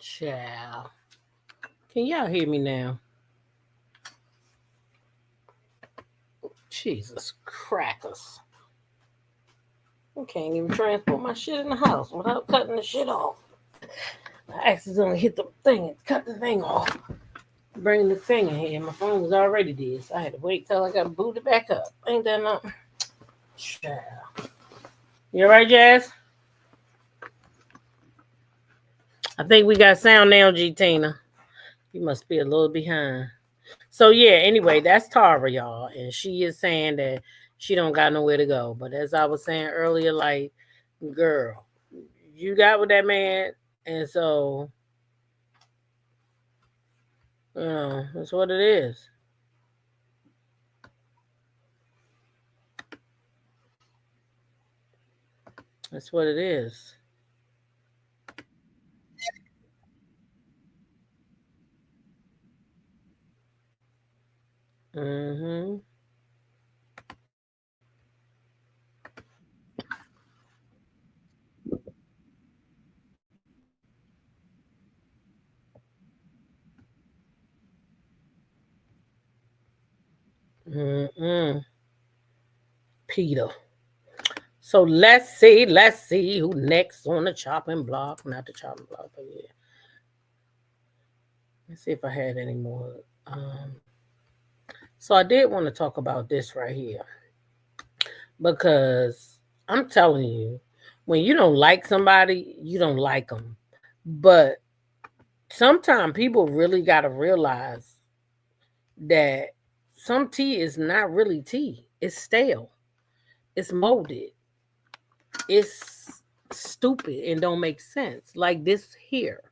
Child. Can y'all hear me now? Jesus crackers. I can't even transport my shit in the house without cutting the shit off. I accidentally hit the thing and cut the thing off. Bringing the thing in here. My phone was already dead, so I had to wait till I got booted back up. Ain't that nothing? Child. You alright, Jazz? I think we got sound now, G Tina. You must be a little behind. So yeah, anyway, that's Tara, y'all. And she is saying that she don't got nowhere to go. But as I was saying earlier, like, girl, you got with that man, and so that's what it is. That's what it is. Mm-hmm. Mm-mm. Peter. So let's see who next on the chopping block. Not the chopping block, but yeah. Let's see if I had any more. So I did want to talk about this right here because I'm telling you, when you don't like somebody, you don't like them. But sometimes people really got to realize that some tea is not really tea. It's stale. It's molded. It's stupid and don't make sense. Like this here.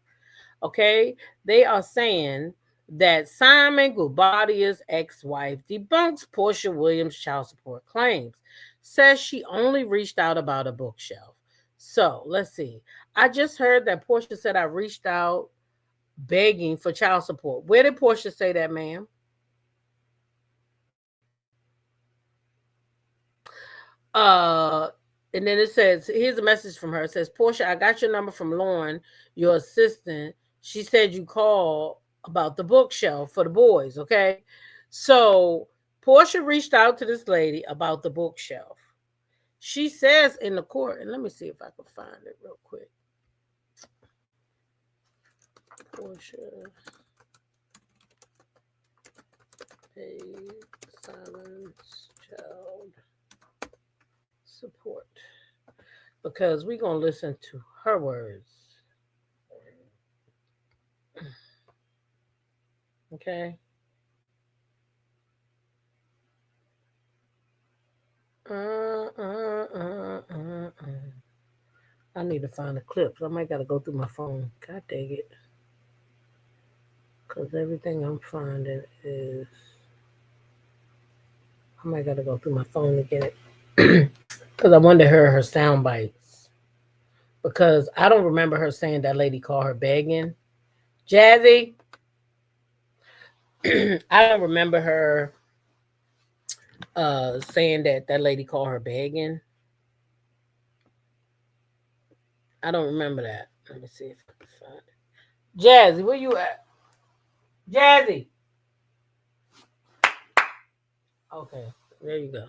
Okay? They are saying that Simon Gubadia's ex-wife debunks Portia Williams' child support claims. Says she only reached out about a bookshelf. So let's see. I just heard that Portia said I reached out begging for child support. Where did Portia say that, ma'am? Uh, and then it says, here's a message from her. It says, Portia, I got your number from Lauren, your assistant. She said you called about the bookshelf for the boys, okay? So Portia reached out to this lady about the bookshelf. She says in the court, and let me see if I can find it real quick. Porsha paid silence child support. Because we're going to listen to her words. Okay. I need to find the clips. I might got to go through my phone. God dang it. Because everything I'm finding is... I might got to go through my phone to get it. Because I wanted her sound bites. Because I don't remember her saying that lady called her begging. Jazzy, I don't remember her saying that lady called her begging. I don't remember that. Let me see if I can find it. Jazzy, where you at? Jazzy. Okay, there you go.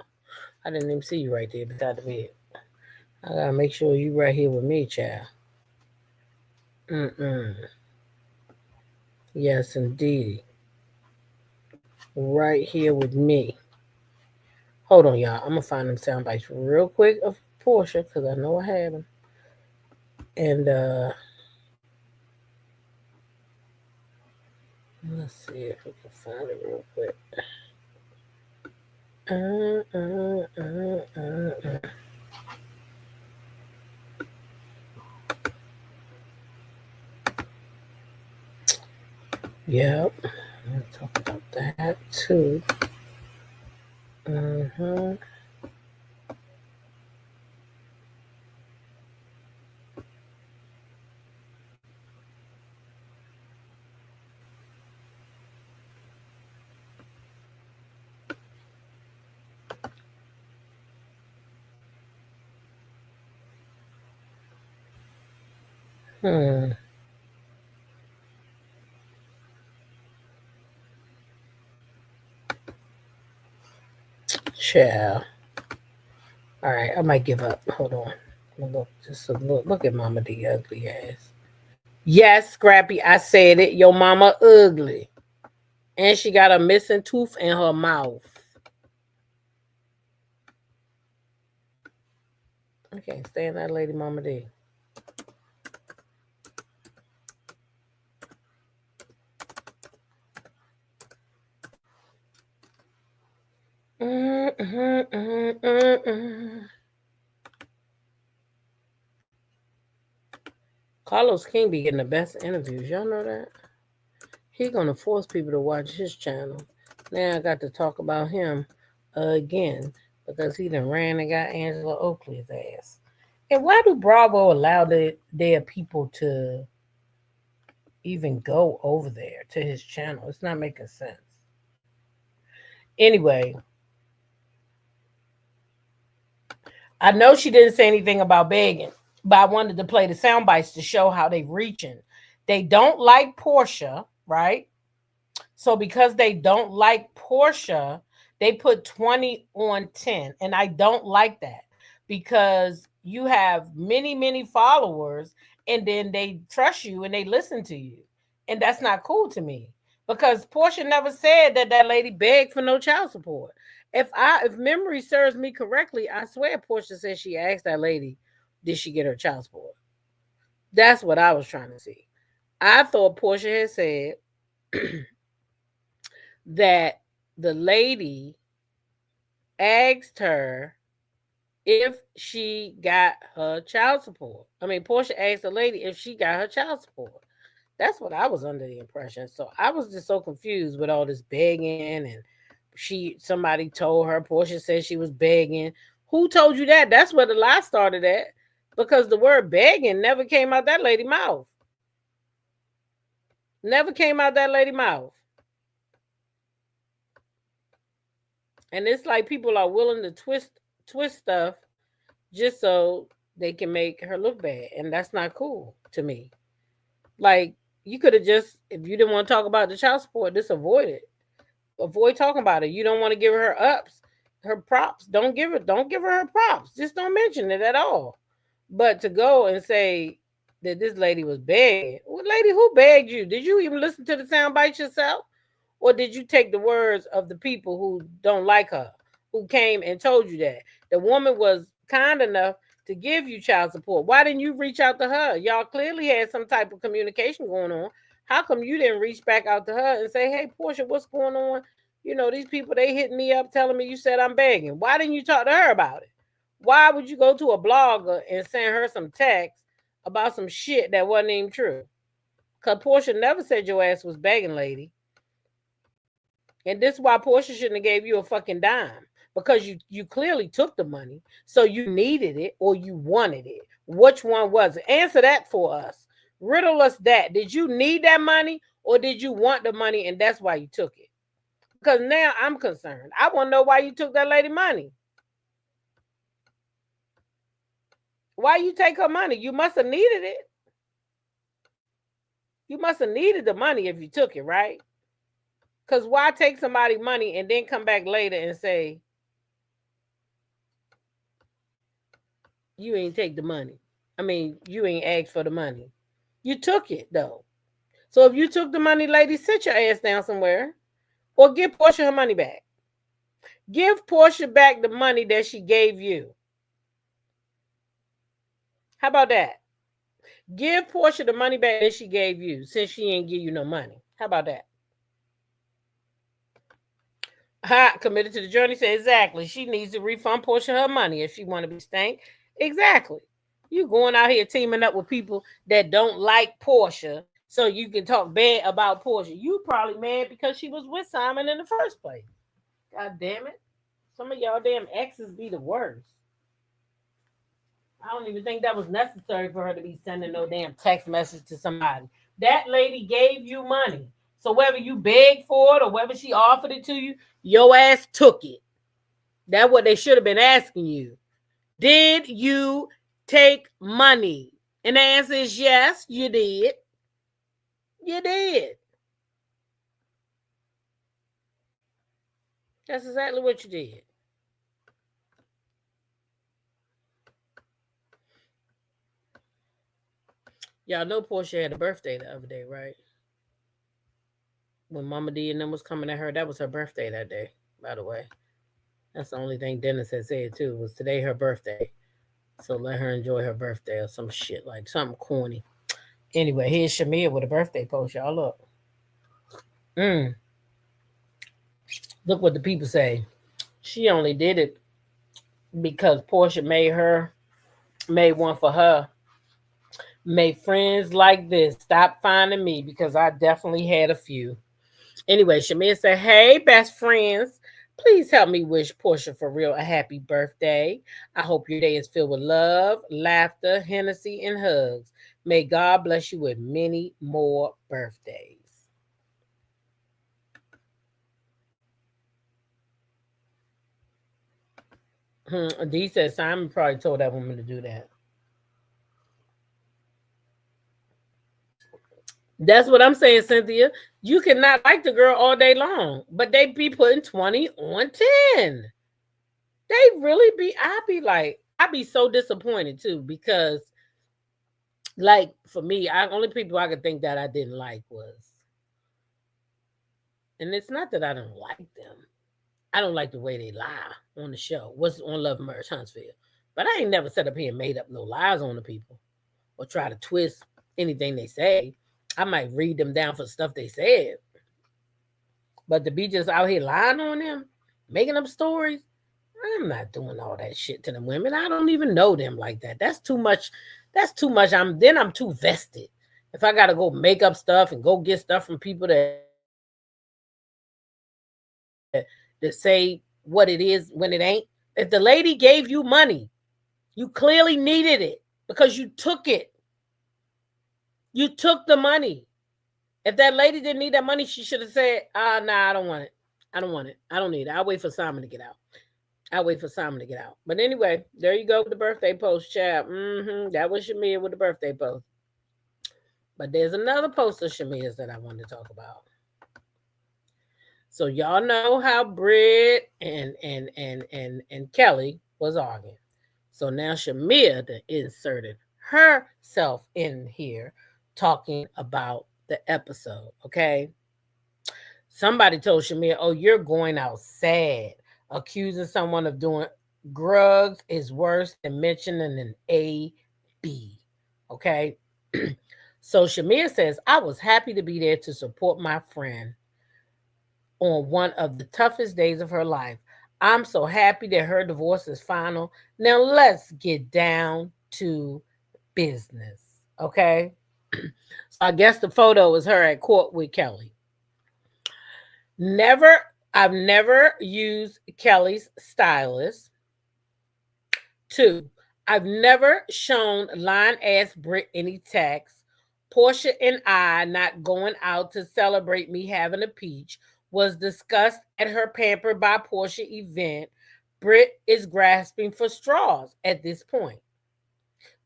I didn't even see you right there beside the bed. I gotta make sure you right here with me, child. Yes, indeed. Right here with me. Hold on, y'all. I'm gonna find them sound bites real quick of Porsha because I know I have them. And let's see if we can find it real quick. Yep. I'm gonna talk about that too. Child. All right, I might give up. Hold on. Look, just a look. Look at Mama D ugly ass. Yes, Scrappy, I said it. Your mama ugly. And she got a missing tooth in her mouth. I can't stand that lady, Mama D. Carlos King be getting the best interviews. Y'all know that? He gonna force people to watch his channel. Now I got to talk about him again because he done ran and got Angela Oakley's ass. And why do Bravo allow their people to even go over there to his channel? It's not making sense. Anyway, I know she didn't say anything about begging, but I wanted to play the sound bites to show how they reaching. They don't like Porsha, right? So because they don't like Porsha, they put 20 on 10. And I don't like that because you have many, many followers and then they trust you and they listen to you. And that's not cool to me because Porsha never said that lady begged for no child support. If memory serves me correctly, I swear Porsha said she asked that lady, did she get her child support? That's what I was trying to see. I thought Porsha had said that the lady asked her if she got her child support. I mean, Porsha asked the lady if she got her child support. That's what I was under the impression. So I was just so confused with all this begging and somebody told her Porsha said she was begging. Who told you that? That's where the lie started at because the word begging never came out that lady's mouth. Never came out that lady's mouth. And it's like people are willing to twist stuff just so they can make her look bad. And that's not cool to me. Like, you could have just, if you didn't want to talk about the child support, just avoid it. Avoid talking about it. You don't want to give her ups. her props. Don't give her props. Just don't mention it at all. But to go and say that this lady was begging, well, lady, who begged you? Did you even listen to the sound bites yourself? Or did you take the words of the people who don't like her, who came and told you that? The woman was kind enough to give you child support. Why didn't you reach out to her? Y'all clearly had some type of communication going on. How come you didn't reach back out to her and say, hey, Porsha, what's going on? You know, these people, they hitting me up telling me you said I'm begging. Why didn't you talk to her about it? Why would you go to a blogger and send her some text about some shit that wasn't even true? Because Porsha never said your ass was begging, lady. And this is why Porsha shouldn't have gave you a fucking dime. Because you clearly took the money. So you needed it or you wanted it. Which one was it? Answer that for us. Riddle us that. Did you need that money or did you want the money and that's why you took it? Because now I'm concerned. I want to know why you took that lady money. Why you take her money? You must have needed it. You must have needed the money if you took it, right? Because why take somebody money and then come back later and say, you ain't take the money. I mean, you ain't asked for the money. You took it, though. So if you took the money, lady, sit your ass down somewhere or give Porsha her money back. Give Porsha back the money that she gave you. How about that? Give Porsha the money back that she gave you since she ain't give you no money. How about that? Committed to the journey said exactly. She needs to refund Porsha her money if she want to be stank. Exactly. You going out here teaming up with people that don't like Porsha so you can talk bad about Porsha. You probably mad because she was with Simon in the first place. God damn it. Some of y'all damn exes be the worst. I don't even think that was necessary for her to be sending no damn text message to somebody. That lady gave you money. So whether you begged for it or whether she offered it to you, your ass took it. That's what they should have been asking you. Did you take money? And the answer is yes, you did. You did. That's exactly what you did. Y'all know Porsha had a birthday the other day, right? When Mama D and them was coming at her, that was her birthday that day, by the way. That's the only thing Dennis had said too, was today her birthday. So let her enjoy her birthday or some shit, like something corny. Anyway, here's Shamea with a birthday post. Y'all look. Look what the people say. She only did it because Porsha made one for her. Made friends like this. Stop finding me because I definitely had a few. Anyway, Shamea said, hey, best friends. Please help me wish Porsha for real a happy birthday. I hope your day is filled with love, laughter, Hennessy, and hugs. May God bless you with many more birthdays. D said Simon probably told that woman to do that. That's what I'm saying, Cynthia. You cannot like the girl all day long, but they be putting 20 on 10. They really be, I'd be so disappointed too, because like for me, only people I could think that I didn't like was, and it's not that I don't like them. I don't like the way they lie on the show. What's on Love and Marriage Huntsville. But I ain't never set up here and made up no lies on the people or try to twist anything they say. I might read them down for stuff they said. But to be just out here lying on them, making up stories, I'm not doing all that shit to them women. I don't even know them like that. That's too much. That's too much. I'm too vested. If I gotta go make up stuff and go get stuff from people that say what it is when it ain't. If the lady gave you money, you clearly needed it because you took it. You took the money. If that lady didn't need that money, she should have said, nah, I don't want it. I don't want it. I don't need it. I'll wait for Simon to get out. But anyway, there you go with the birthday post, child. That was Shamea with the birthday post. But there's another post of Shamea's that I want to talk about. So y'all know how Britt and Kelly was arguing. So now Shamea inserted herself in here talking about the episode. Okay. Somebody told Shamea, oh, you're going out sad. Accusing someone of doing drugs is worse than mentioning an AB. Okay. So Shamea says, I was happy to be there to support my friend on one of the toughest days of her life. I'm so happy that her divorce is final. Now let's get down to business. Okay. So I guess the photo is her at court with Kelly. I've never used Kelly's stylist. 2, I've never shown line ass Britt any text. Porsha and I not going out to celebrate me having a peach was discussed at her Pampered by Porsha event. Britt is grasping for straws at this point.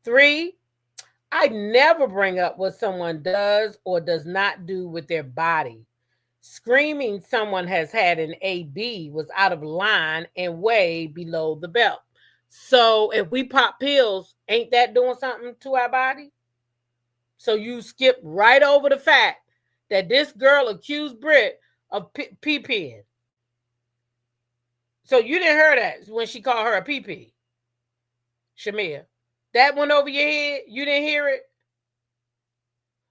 3, I never bring up what someone does or does not do with their body. Screaming someone has had an AB was out of line and way below the belt. So if we pop pills, ain't that doing something to our body? So you skip right over the fact that this girl accused Britt of pee-peeing. So you didn't hear that when she called her a pee-pee, Shamea. That went over your head? You didn't hear it?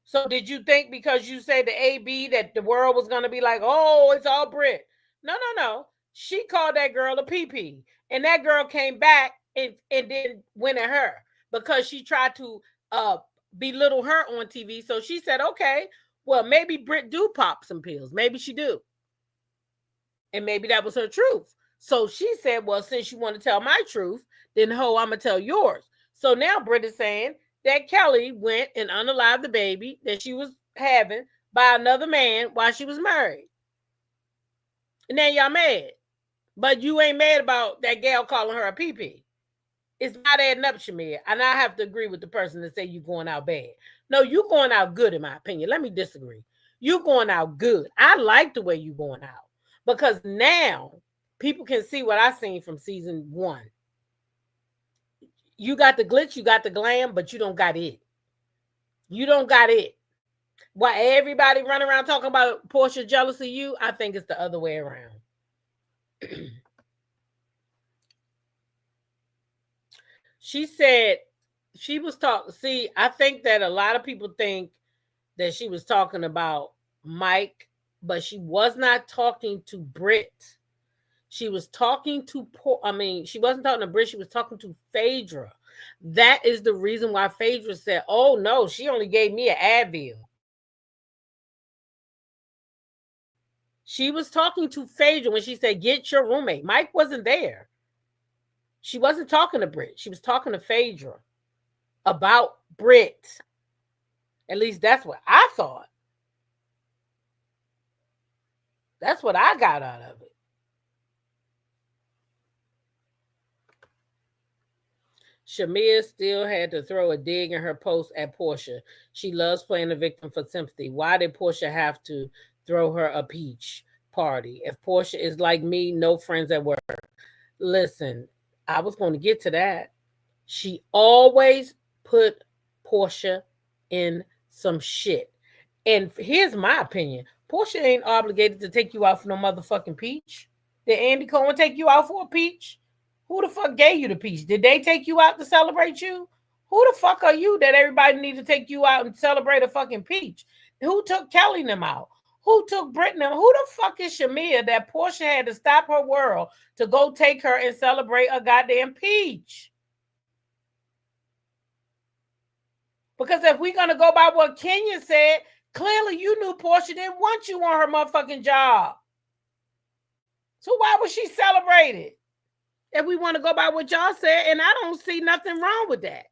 So did you think because you say the AB that the world was going to be like, oh, it's all Britt? No. She called that girl a pee-pee. And that girl came back and then went at her because she tried to belittle her on TV. So she said, okay, well, maybe Britt do pop some pills. Maybe she do. And maybe that was her truth. So she said, well, since you want to tell my truth, then I'm going to tell yours. So now Britt is saying that Kelly went and unalived the baby that she was having by another man while she was married. And now y'all mad. But you ain't mad about that gal calling her a pee-pee. It's not adding up, Shamea. And I have to agree with the person that say you going out bad. No, you going out good, in my opinion. Let me disagree. You going out good. I like the way you going out. Because now people can see what I seen from season 1. You got the glitz, you got the glam, but you don't got it. You don't got it. Why everybody run around talking about Porsha jealous of you, I think it's the other way around. She said she was talking. See, I think that a lot of people think that she was talking about Mike, but she was not talking to Britt. She was talking to she wasn't talking to Britt. She was talking to Phaedra. That is the reason why Phaedra said, oh, no, she only gave me an Advil. She was talking to Phaedra when she said, get your roommate. Mike wasn't there. She wasn't talking to Britt. She was talking to Phaedra about Britt. At least that's what I thought. That's what I got out of it. Shamea still had to throw a dig in her post at Porsha. She loves playing the victim for sympathy. Why did Porsha have to throw her a peach party? If Porsha is like me, no friends at work. Listen, I was going to get to that. She always put Porsha in some shit. And here's my opinion. Porsha ain't obligated to take you out for no motherfucking peach. Did Andy Cohen take you out for a peach? Who the fuck gave you the peach? Did they take you out to celebrate you? Who the fuck are you that everybody need to take you out and celebrate a fucking peach? Who took Kelly and them out? Who took Britt and them? Who the fuck is Shamea that Porsha had to stop her world to go take her and celebrate a goddamn peach? Because if we're going to go by what Kenya said, clearly you knew Porsha didn't want you on her motherfucking job. So why was she celebrated? If we want to go by what y'all said, and I don't see nothing wrong with that.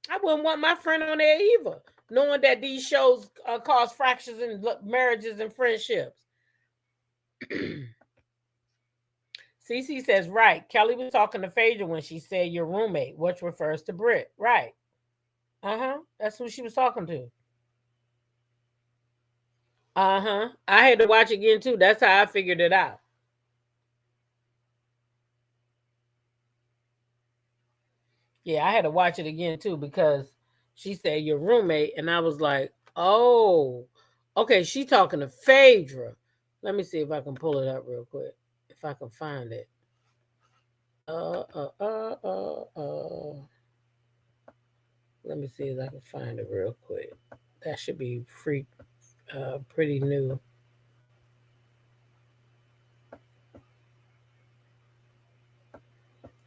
I wouldn't want my friend on there either, knowing that these shows cause fractures in marriages and friendships. Cece says, right. Kelly was talking to Phaedra when she said your roommate, which refers to Britt. Right. That's who she was talking to. I had to watch again too. That's how I figured it out. Yeah, I had to watch it again too because she said your roommate, and I was like, oh, okay. She talking to Phaedra. Let me see if I can pull it up real quick. If I can find it. Let me see if I can find it real quick. That should be free, pretty new.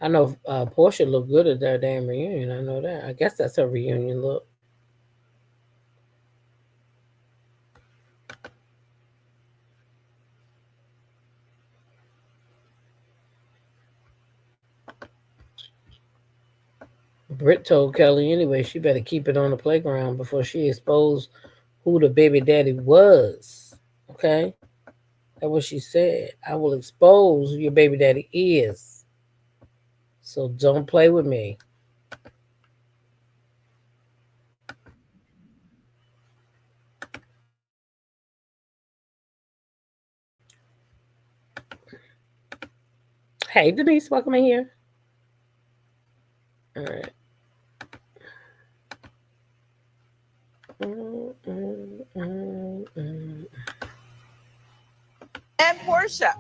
I know Porsha looked good at that damn reunion. I know that. I guess that's her reunion look. Britt told Kelly anyway she better keep it on the playground before she exposed who the baby daddy was. Okay? That's what she said. I will expose who your baby daddy is. So don't play with me. Hey, Denise, welcome in here. All right. And Porsha.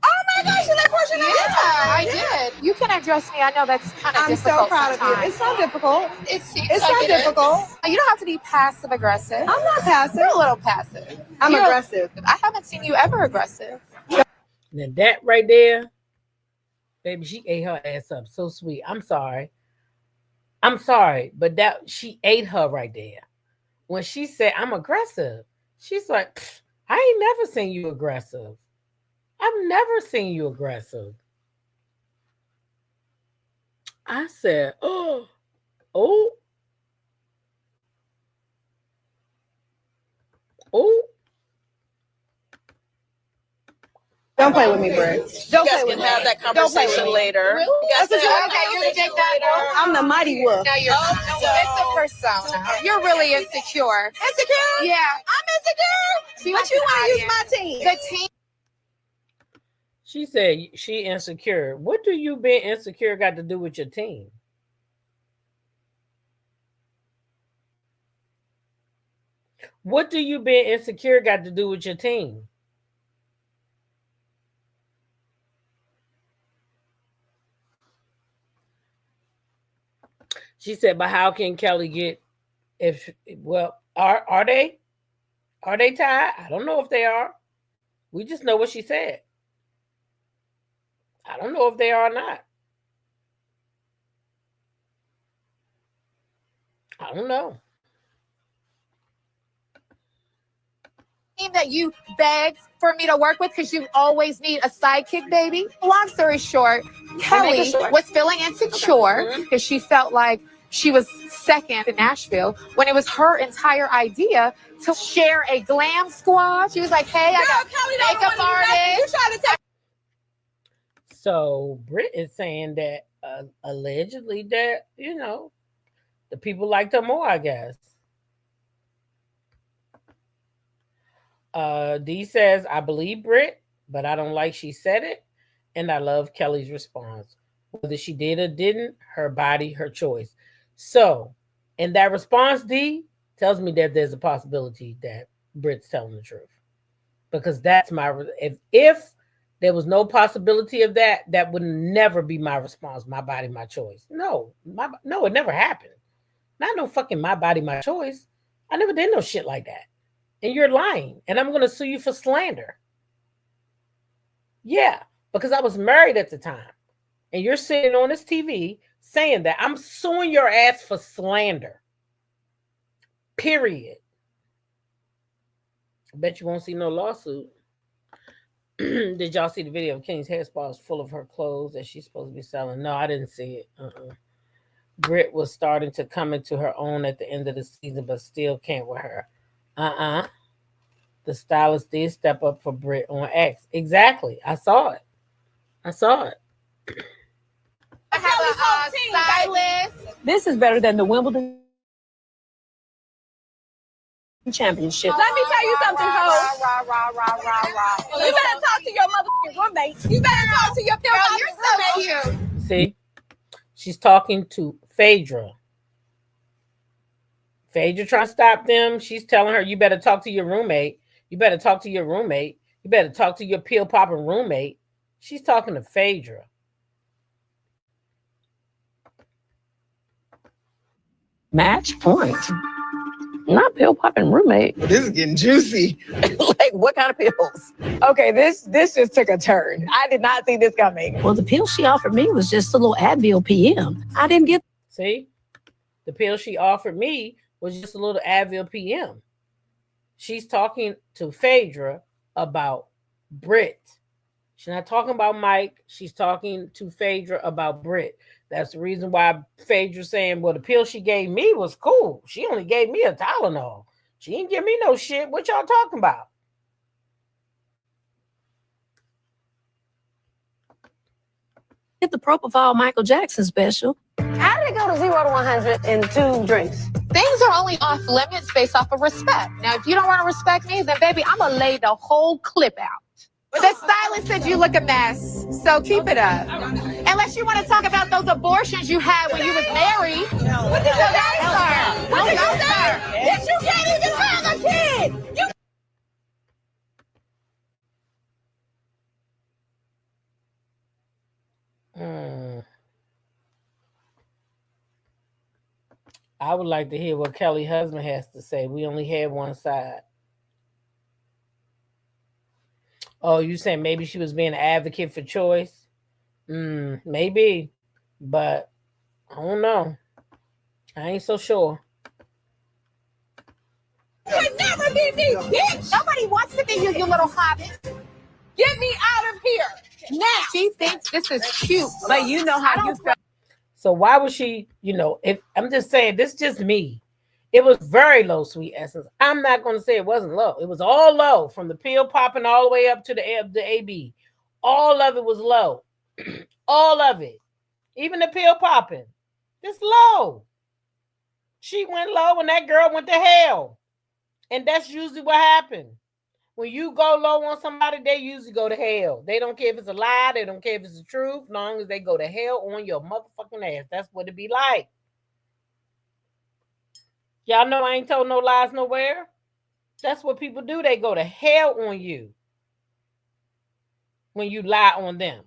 Oh my gosh, you let Porsha know? Yeah, I did. You can address me. I know that's kind of difficult. I'm so proud sometimes. of you. It's not difficult. It's not difficult. You don't have to be passive aggressive. I'm not passive. You're a little passive. I'm aggressive. I haven't seen you ever aggressive. Now that right there, baby, she ate her ass up. So sweet. I'm sorry, but that she ate her right there. When she said I'm aggressive, she's like, I ain't never seen you aggressive. I've never seen you aggressive. I said, oh. Don't play with me, Britt. Don't play with me. Have that conversation later. Really? You guys can have that You're the big conversation bad later. I'm the mighty wolf. No, you're not. It's a persona. You're really insecure. Insecure? Yeah. I'm insecure. But you want to use my team. The team. She said she insecure. What do you being insecure got to do with your team? What do you being insecure got to do with your team? She said, but how can Kelly get are they tied? I don't know if they are. We just know what she said. I don't know if they are or not. I don't know. That you begged for me to work with because you always need a sidekick, baby. Long story short, Kelly was feeling insecure because she felt like she was second in Nashville when it was her entire idea to share a glam squad. She was like, hey, I got makeup artist. So Britt is saying that allegedly that, the people liked her more, I guess. D says, I believe Britt, but I don't like she said it. And I love Kelly's response. Whether she did or didn't, her body, her choice. So, in that response, D tells me that there's a possibility that Britt's telling the truth. Because that's if there was no possibility of that, that would never be my response, my body, my choice. No, it never happened. Not no fucking my body, my choice. I never did no shit like that. And you're lying. And I'm going to sue you for slander. Yeah, because I was married at the time. And you're sitting on this TV saying that. I'm suing your ass for slander. Period. I bet you won't see no lawsuit. Did y'all see the video of Kenny's hair spas full of her clothes that she's supposed to be selling? No, I didn't see it. Britt was starting to come into her own at the end of the season, but still can't with her. The stylist did step up for Britt on X. Exactly. I saw it. I have a stylist. This is better than the Wimbledon. championship. Let me tell you something, ho. You better talk to your motherfucking roommate. You better talk to your roommate. See, she's talking to Phaedra. Phaedra trying to stop them. She's telling her, you better talk to your roommate. You better talk to your roommate. You better talk to your pill popping roommate. She's talking to Phaedra. Match point. Not pill popping roommate. This is getting juicy. Like what kind of pills? Okay, this just took a turn. I did not see this coming. Well, the pill she offered me was just a little Advil PM. I didn't get. See, the pill she offered me was just a little Advil PM. She's talking to Phaedra about Britt. She's not talking about Mike. She's talking to Phaedra about Britt. That's the reason why Phaedra's saying, well, the pill she gave me was cool. She only gave me a Tylenol. She didn't give me no shit. What y'all talking about? Get the Propofol Michael Jackson special. How did it go to 0 to 100 in 2 drinks? Things are only off limits based off of respect. Now, if you don't want to respect me, then baby, I'm gonna lay the whole clip out. The stylist said you look a mess, so keep it up. Unless you want to talk about those abortions you had when you was married. What did you say? What did you say? Bitch, you can't even have a kid. I would like to hear what Kelly's husband has to say. We only had one side. Oh, you saying maybe she was being an advocate for choice? Maybe, but I don't know. I ain't so sure. You would never be me, bitch. Nobody wants to be you, you little hobbit. Get me out of here now. She thinks this is cute, But you know how you felt. So why would she, if I'm just saying, this is just me. It was very low sweet essence. I'm not going to say it wasn't low. It was all low from the pill popping all the way up to the AB. All of it was low. All of it. Even the pill popping. It's low. She went low and that girl went to hell. And that's usually what happened. When you go low on somebody, they usually go to hell. They don't care if it's a lie. They don't care if it's the truth. As long as they go to hell on your motherfucking ass. That's what it be like. Y'all know I ain't told no lies nowhere. That's what people do. They go to hell on you when you lie on them.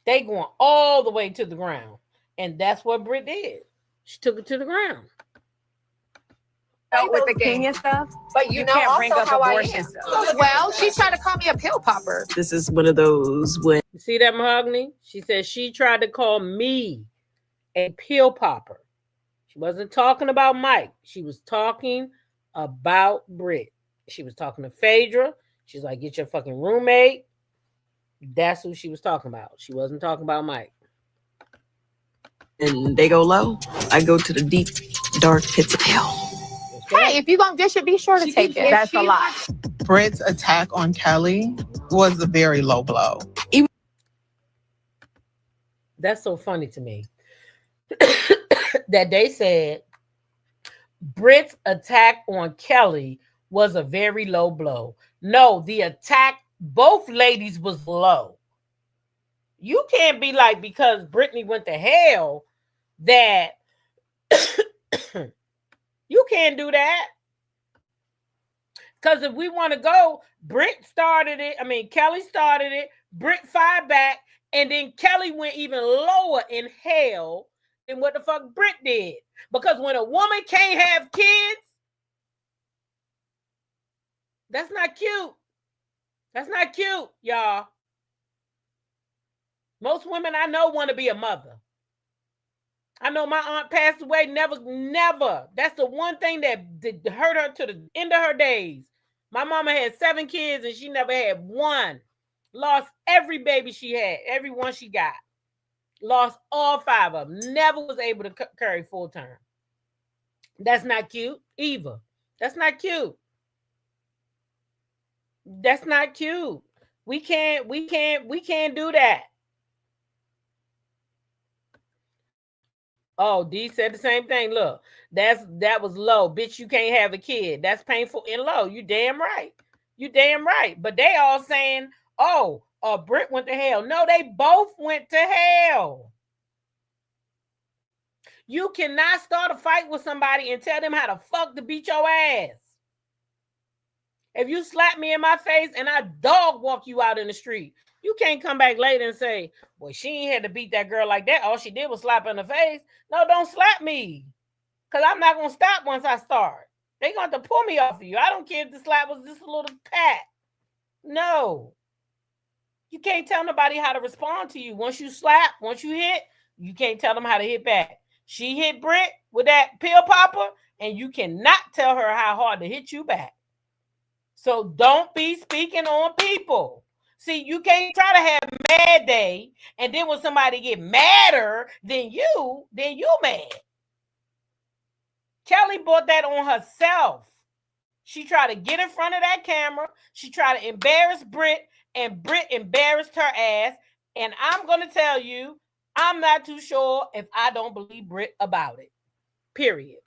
They going all the way to the ground. And that's what Britt did. She took it to the ground. With the gang and stuff, But you can't bring up abortion stuff. Well, she's trying to call me a pill popper. This is one of those when You see that, Mahogany? She said she tried to call me a pill popper. She wasn't talking about Mike. She was talking about Britt. She was talking to Phaedra. She's like, get your fucking roommate. That's who she was talking about. She wasn't talking about Mike. and they go low, I go to the deep, dark pits of hell. Hey, if you're going to dish it, be sure to take it. That's a lot. Britt's attack on Kelly was a very low blow. That's so funny to me. That they said Britt's attack on Kelly was a very low blow. No, the attack, both ladies was low. You can't be like, because Brittany went to hell, that you can't do that. Because if we want to go, Britt started it. I mean, Kelly started it. Britt fired back. And then Kelly went even lower in hell than what the fuck Britt did. Because when a woman can't have kids, that's not cute. That's not cute, y'all. Most women I know want to be a mother. I know my aunt passed away, never. That's the one thing that hurt her to the end of her days. My mama had 7 kids and she never had one. Lost every baby she had, every one she got. Lost all 5 of them. Never was able to carry full term. That's not cute either. That's not cute. That's not cute. We can't do that. Oh, D said the same thing. Look, that was low. Bitch, you can't have a kid. That's painful and low. You damn right. You damn right. But they all saying, oh, Britt went to hell. No, they both went to hell. You cannot start a fight with somebody and tell them how the fuck to beat your ass. If you slap me in my face and I dog walk you out in the street, you can't come back later and say, well, she ain't had to beat that girl like that. All she did was slap her in the face. No, don't slap me. Because I'm not going to stop once I start. They're going to have to pull me off of you. I don't care if the slap was just a little pat. No. You can't tell nobody how to respond to you. Once you slap, once you hit, you can't tell them how to hit back. She hit Britt with that pill popper, and you cannot tell her how hard to hit you back. So don't be speaking on people. See, you can't try to have a mad day, and then when somebody get madder than you mad. Kelly brought that on herself. She tried to get in front of that camera. She tried to embarrass Britt, and Britt embarrassed her ass. And I'm going to tell you, I'm not too sure if I don't believe Britt about it. Period.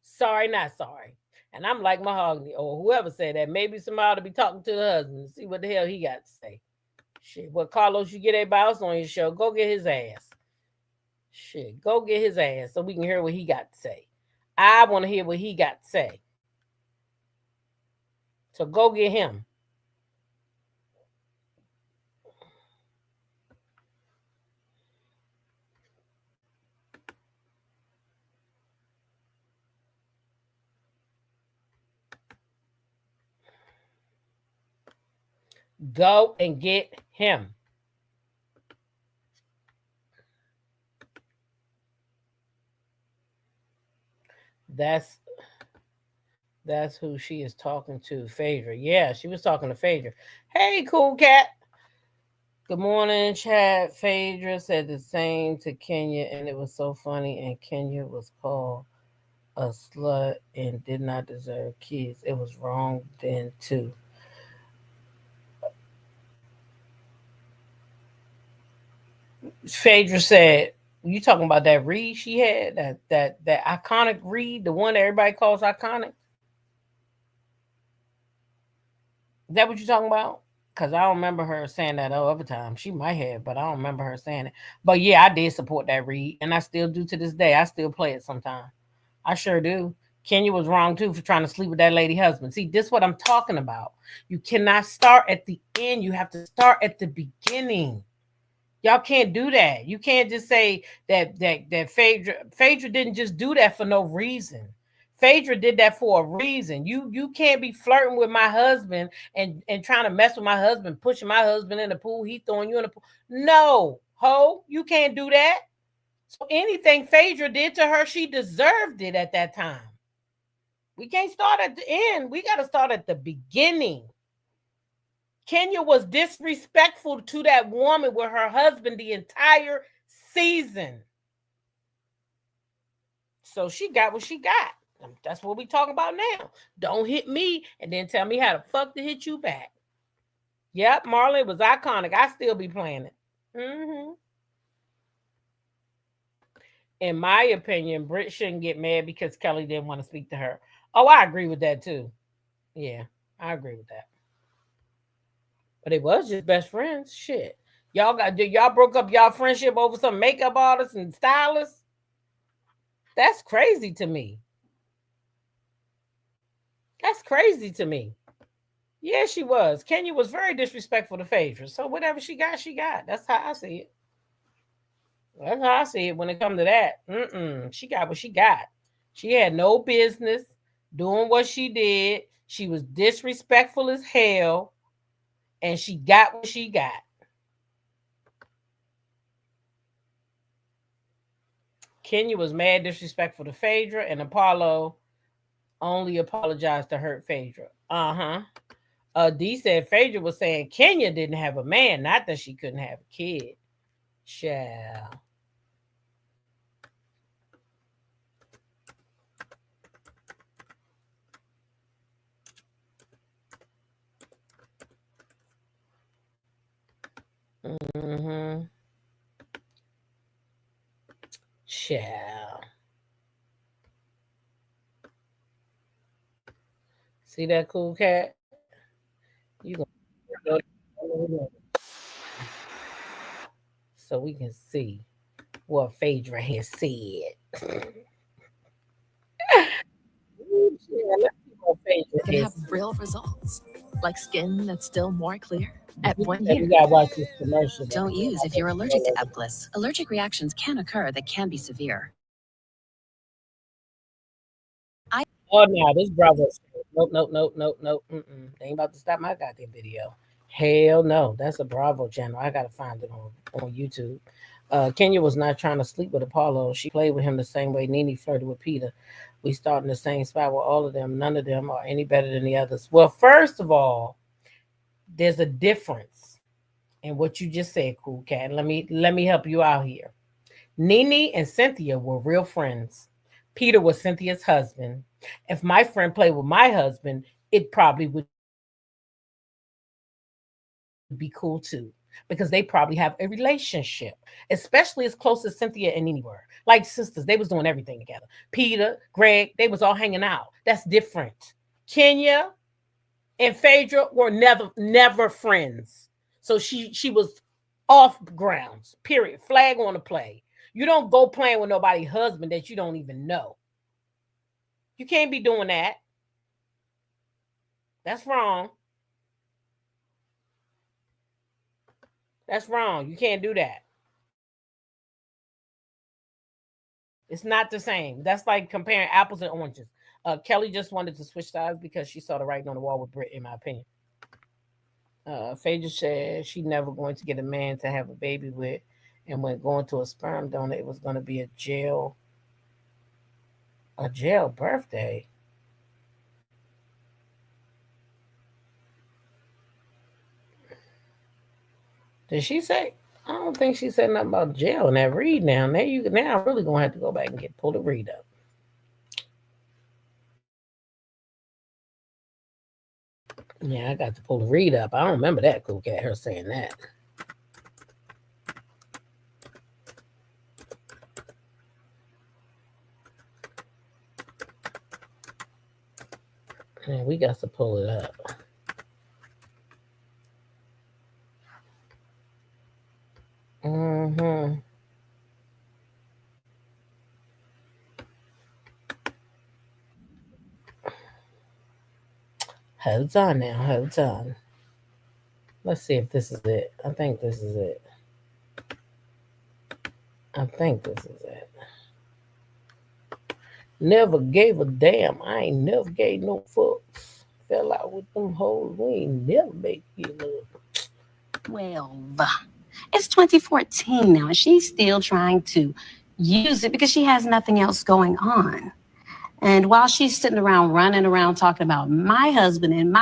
Sorry, not sorry. And I'm like Mahogany, or whoever said that. Maybe somebody ought to be talking to the husband and see what the hell he got to say. Shit, what Carlos, you get everybody else on your show, go get his ass. Shit, go get his ass so we can hear what he got to say. I want to hear what he got to say. So go get him. Go and get him. That's who she is talking to, Phaedra. Yeah, she was talking to Phaedra. Hey, cool cat. Good morning, chat. Phaedra said the same to Kenya, and it was so funny. And Kenya was called a slut and did not deserve kids. It was wrong then, too. Phaedra said, you talking about that read she had? That iconic read, the one that everybody calls iconic? Is that what you're talking about? Because I don't remember her saying that other time. She might have, but I don't remember her saying it. But yeah, I did support that read, and I still do to this day. I still play it sometimes. I sure do. Kenya was wrong too for trying to sleep with that lady husband. See, this is what I'm talking about. You cannot start at the end. You have to start at the beginning. Y'all can't do that. You can't just say that Phaedra didn't just do that for no reason. Phaedra did that for a reason. You can't be flirting with my husband and trying to mess with my husband, pushing my husband in the pool, he throwing you in the pool. No, ho, you can't do that. So anything Phaedra did to her, she deserved it at that time. We can't start at the end. We got to start at the beginning. Kenya was disrespectful to that woman with her husband the entire season. So she got what she got. That's what we talking about now. Don't hit me and then tell me how the fuck to hit you back. Yep, Marley was iconic. I still be playing it. Mm-hmm. In my opinion, Britt shouldn't get mad because Kelly didn't want to speak to her. Oh, I agree with that too. Yeah, I agree with that. But it was just best friends. Shit. Y'all broke up y'all friendship over some makeup artists and stylists? That's crazy to me. That's crazy to me. Yeah, she was. Kenya was very disrespectful to Phaedra. So whatever she got, she got. That's how I see it. That's how I see it when it comes to that. She got what she got. She had no business doing what she did. She was disrespectful as hell. And she got what she got. Kenya was mad disrespectful to Phaedra, and Apollo only apologized to hurt Phaedra. D said Phaedra was saying Kenya didn't have a man, not that she couldn't have a kid. Child. Child. See that cool cat? You gonna go so we can see what Phaedra has said. Can have real results, like skin that's still more clear at 1 You year. gotta watch this commercial. Don't use if you're allergic to Epclis. Allergic reactions can occur that can be severe. Oh no, this brother. Nope. They ain't about to stop my goddamn video. Hell no, that's a Bravo channel. I gotta find it on YouTube. Kenya was not trying to sleep with Apollo. She played with him the same way Nene flirted with Peter. We start in the same spot with all of them. None of them are any better than the others. Well, first of all, there's a difference in what you just said, Cool Cat. Let me help you out here. Nene and Cynthia were real friends. Peter was Cynthia's husband. If my friend played with my husband, it probably would be cool too, because they probably have a relationship, especially as close as Cynthia and Nene were. Like sisters, they was doing everything together. Peter, Greg, they was all hanging out. That's different. Kenya and Phaedra were never friends. So she was off grounds, period. Flag on the play. You don't go playing with nobody's husband that you don't even know. You can't be doing that. That's wrong. That's wrong. You can't do that. It's not the same. That's like comparing apples and oranges. Kelly just wanted to switch sides because she saw the writing on the wall with Britt, in my opinion. Phaedra said she never going to get a man to have a baby with, and when going to a sperm donor, it was going to be a jail birthday. Did she say? I don't think she said nothing about jail in that read. Now I'm really gonna have to go back and pull the read up. Yeah, I got to pull the read up. I don't remember that Cool Cat, her saying that. Yeah, we got to pull it up. Mm-hmm. Hold on now, hold on. Let's see if this is it. I think this is it. Never gave a damn. I ain't never gave no fucks. Fell out with them hoes. We ain't never make you love. 12. It's 2014 now, and she's still trying to use it because she has nothing else going on. And while she's sitting around running around talking about my husband and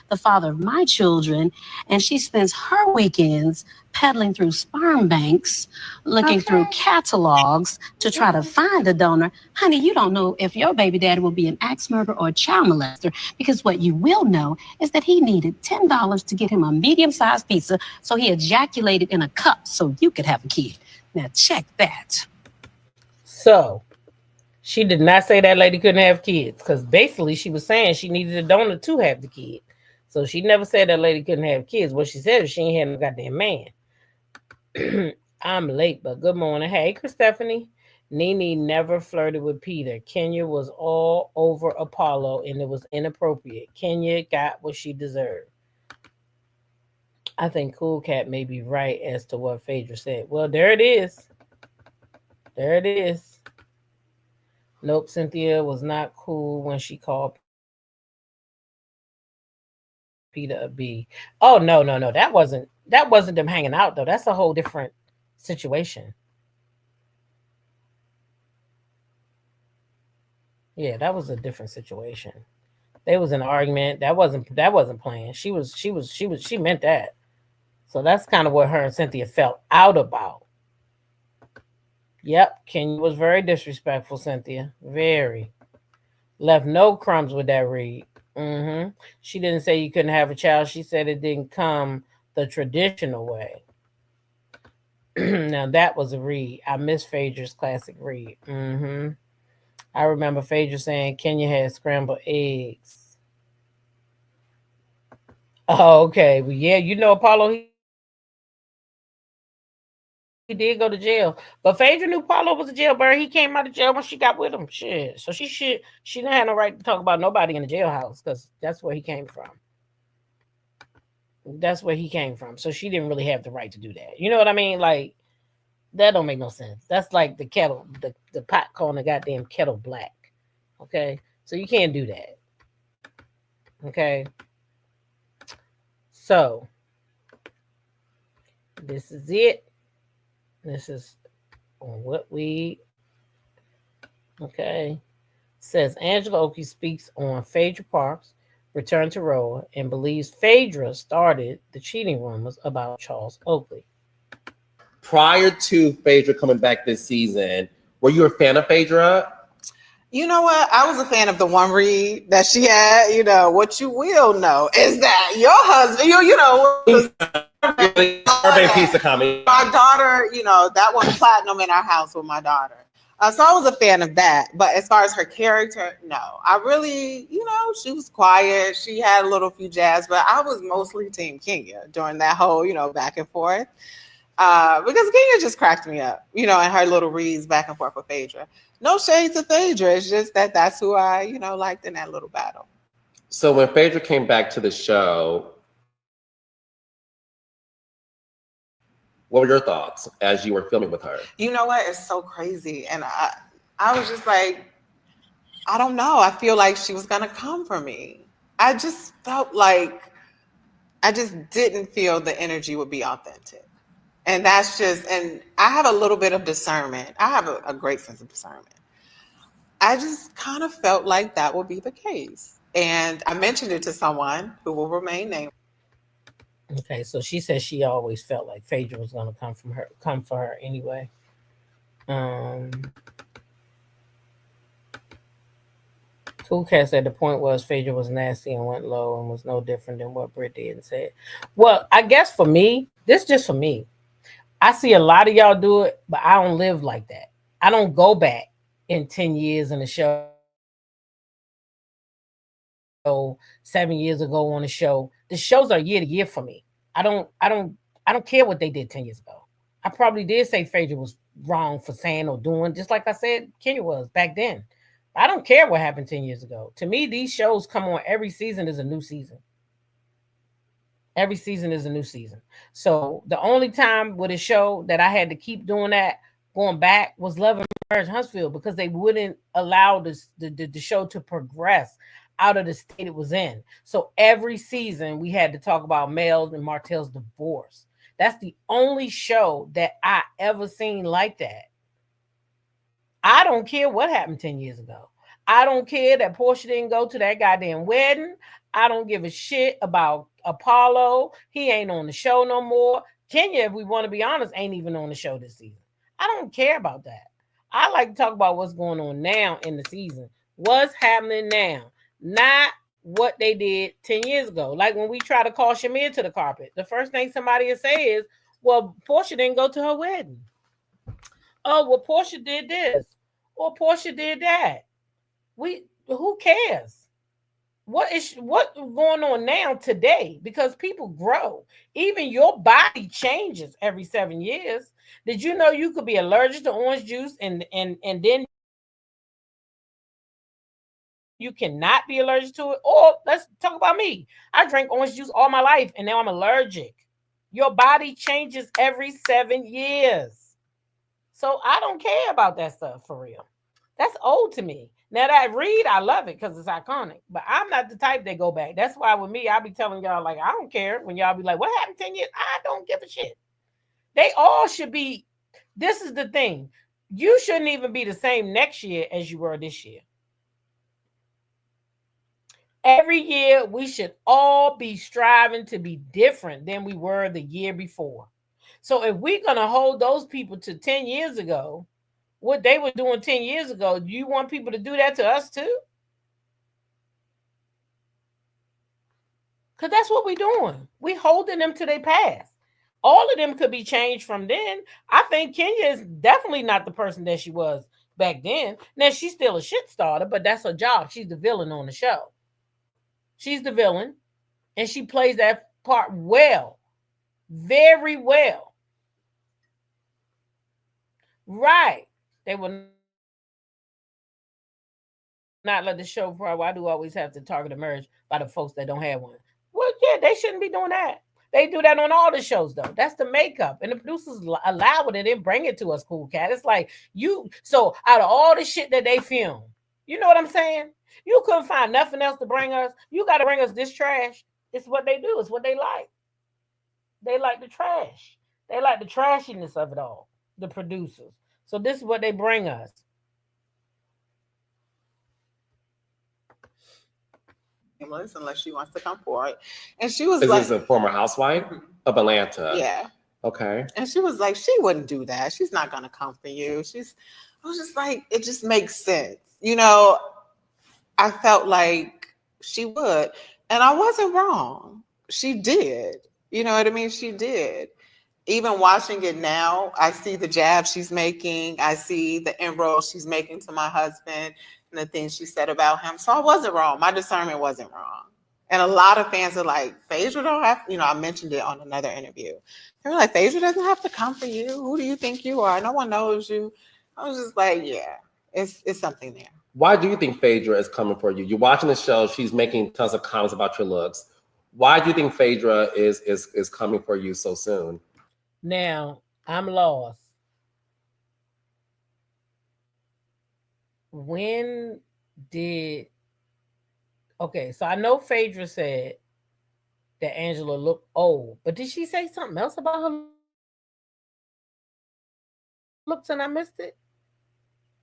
the father of my children, and she spends her weekends peddling through sperm banks, looking through catalogs to try to find a donor. Honey, you don't know if your baby daddy will be an axe murderer or a child molester, because what you will know is that he needed $10 to get him a medium-sized pizza, so he ejaculated in a cup so you could have a kid. Now check that. So she did not say that lady couldn't have kids, because basically she was saying she needed a donor to have the kid. So she never said that lady couldn't have kids. What she said is she ain't had no goddamn man. I'm late, but good morning. Hey, Stephanie. Nene never flirted with Peter. Kenya was all over Apollo, and it was inappropriate. Kenya got what she deserved. I think Cool Cat may be right as to what Phaedra said. Well, there it is. There it is. Nope, Cynthia was not cool when she called Peter a B. Oh, no. That wasn't them hanging out, though. That's a whole different situation. Yeah, that was a different situation. They was in an argument. That wasn't playing. She meant that. So that's kind of what her and Cynthia felt out about. Yep, Kenya was very disrespectful, Cynthia. Very. Left no crumbs with that read. Mm-hmm. She didn't say you couldn't have a child. She said it didn't come the traditional way. Now that was a read. I miss Phaedra's classic read. I remember Phaedra saying Kenya had scrambled eggs. Oh, okay. Well, yeah, Apollo, he did go to jail. But Phaedra knew Paulo was a jailbird. He came out of jail when she got with him. Shit. So she didn't have no right to talk about nobody in the jailhouse because that's where he came from. That's where he came from. So she didn't really have the right to do that. You know what I mean? Like, that don't make no sense. That's like the kettle, the pot calling the goddamn kettle black. Okay? So you can't do that. Okay? So this is it. This is what we says Angela Oki speaks on Phaedra Parks' return to role and believes Phaedra started the cheating rumors about Charles Oakley. Prior to Phaedra coming back this season, were you a fan of Phaedra? You know what? I was a fan of the one read that she had. What you will know is that your husband, piece of comedy. My daughter, that went platinum in our house with my daughter. So I was a fan of that. But as far as her character, no. I really, she was quiet. She had a little few jabs, but I was mostly Team Kenya during that whole, back and forth. Because Kenya just cracked me up, and her little reads back and forth with Phaedra. No shade to Phaedra. It's just that's who I, liked in that little battle. So when Phaedra came back to the show, what were your thoughts as you were filming with her? You know what? It's so crazy. And I was just like, I don't know. I feel like she was going to come for me. I just felt like I just didn't feel the energy would be authentic. And that's just, and I have a little bit of discernment. I have a great sense of discernment. I just kind of felt like that would be the case. And I mentioned it to someone who will remain nameless. Okay, so she says she always felt like Phaedra was going to come for her anyway. Cool Cat said the point was Phaedra was nasty and went low and was no different than what Britt did and said. Well, I guess for me, this just for me. I see a lot of y'all do it, but I don't live like that. I don't go back in 10 years in the show. 7 years ago on the show. The shows are year to year for me. I don't care what they did 10 years ago. I probably did say Phaedra was wrong for saying or doing, just like I said Kenya was back then. I don't care what happened 10 years ago. To me, these shows come on every season is a new season. Every season is a new season. So the only time with a show that I had to keep doing that, going back, was Love and Marriage Huntsville, because they wouldn't allow the show to progress out of the state it was in. So every season we had to talk about Mel and Martell's divorce. That's the only show that I ever seen like that. I don't care what happened 10 years ago. I don't care that Porsha didn't go to that goddamn wedding. I don't give a shit about Apollo. He ain't on the show no more. Kenya, if we want to be honest, ain't even on the show this season. I don't care about that. I like to talk about what's going on now in the season. What's happening now? Not what they did 10 years ago. Like when we try to call Shamea to the carpet, the first thing somebody will say is, well, Porsha didn't go to her wedding. Oh, well, Porsha did this. Or Porsha did that. Who cares? What's going on now today? Because people grow. Even your body changes every 7 years. Did you know you could be allergic to orange juice and then you cannot be allergic to it? Or let's talk about me. I drank orange juice all my life and now I'm allergic. Your body changes every 7 years. So I don't care about that stuff for real. That's old to me. Now that read, I love it because it's iconic. But I'm not the type that go back. That's why with me, I be telling y'all, like, I don't care. When y'all be like, what happened 10 years? I don't give a shit. They all should be. This is the thing. You shouldn't even be the same next year as you were this year. Every year, we should all be striving to be different than we were the year before. So if we're going to hold those people to 10 years ago, what they were doing 10 years ago, do you want people to do that to us too? Because that's what we're doing. We're holding them to their past. All of them could be changed from then. I think Kenya is definitely not the person that she was back then. Now, she's still a shit starter, but that's her job. She's the villain on the show. She's the villain, and she plays that part well. Very well. Right. They will not let the show pro. Why do always have to target a marriage by the folks that don't have one? Well, yeah, they shouldn't be doing that. They do that on all the shows, though. That's the makeup. And the producers allow it and then bring it to us, Cool Cat. It's like so out of all the shit that they film, you know what I'm saying? You couldn't find nothing else to bring us. You got to bring us this trash. It's what they do. It's what they like. They like the trash. They like the trashiness of it all, the producers. So this is what they bring us. Unless she wants to come forward. And she was Is like, this a former housewife of Atlanta? Yeah. Okay. And she was like, she wouldn't do that. She's not gonna come for you. I was just like, it just makes sense. You know, I felt like she would. And I wasn't wrong. She did. You know what I mean? She did. Even watching it now, I see the jab she's making. I see the inroads she's making to my husband and the things she said about him. So I wasn't wrong. My discernment wasn't wrong. And a lot of fans are like, Phaedra don't have, I mentioned it on another interview. They were like, Phaedra doesn't have to come for you. Who do you think you are? No one knows you. I was just like, yeah, it's something there. Why do you think Phaedra is coming for you? You're watching the show. She's making tons of comments about your looks. Why do you think Phaedra is coming for you so soon? Now, I'm lost. Okay, so I know Phaedra said that Angela looked old, but did she say something else about her looks and I missed it?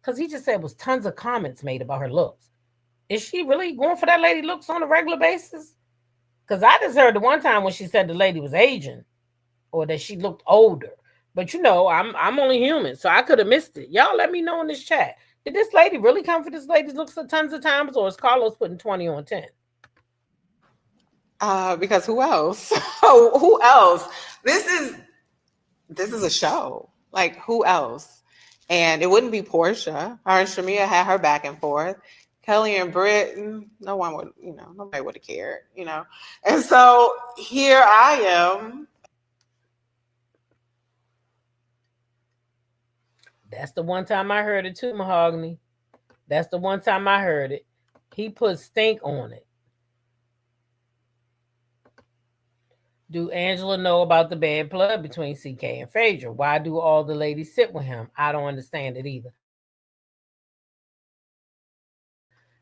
Because he just said it was tons of comments made about her looks. Is she really going for that lady looks on a regular basis? Because I just heard the one time when she said the lady was aging or that she looked older. But I'm only human, so I could have missed it. Y'all let me know in this chat. Did this lady really come for this lady's looks tons of times, or is Carlos putting 20 on 10? Because who else? Who else? This is a show. Like, who else? And it wouldn't be Porsha. Her and Shamea had her back and forth. Kelly and Britt, no one would, nobody would have cared, And so here I am. That's the one time I heard it too, Mahogany. That's the one time I heard it. He put stink on it. Do Angela know about the bad blood between CK and Phaedra? Why do all the ladies sit with him? I don't understand it either.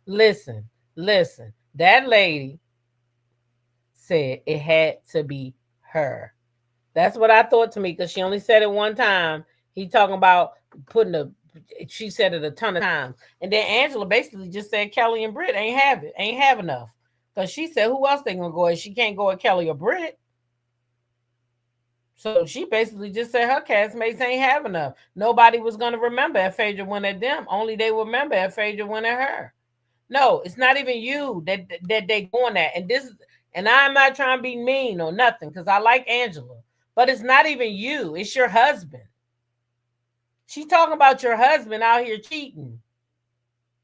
Listen. That lady said it had to be her. That's what I thought to me, because she only said it one time. He talking about she said it a ton of times. And then Angela basically just said Kelly and Britt ain't have enough. Because she said, who else they gonna go at? She can't go at Kelly or Britt. So she basically just said her castmates ain't have enough. Nobody was gonna remember if Phaedra went at them. Only they would remember if Phaedra went at her. No, it's not even you that they going at. And I'm not trying to be mean or nothing, because I like Angela. But it's not even you. It's your husband. She talking about your husband out here cheating.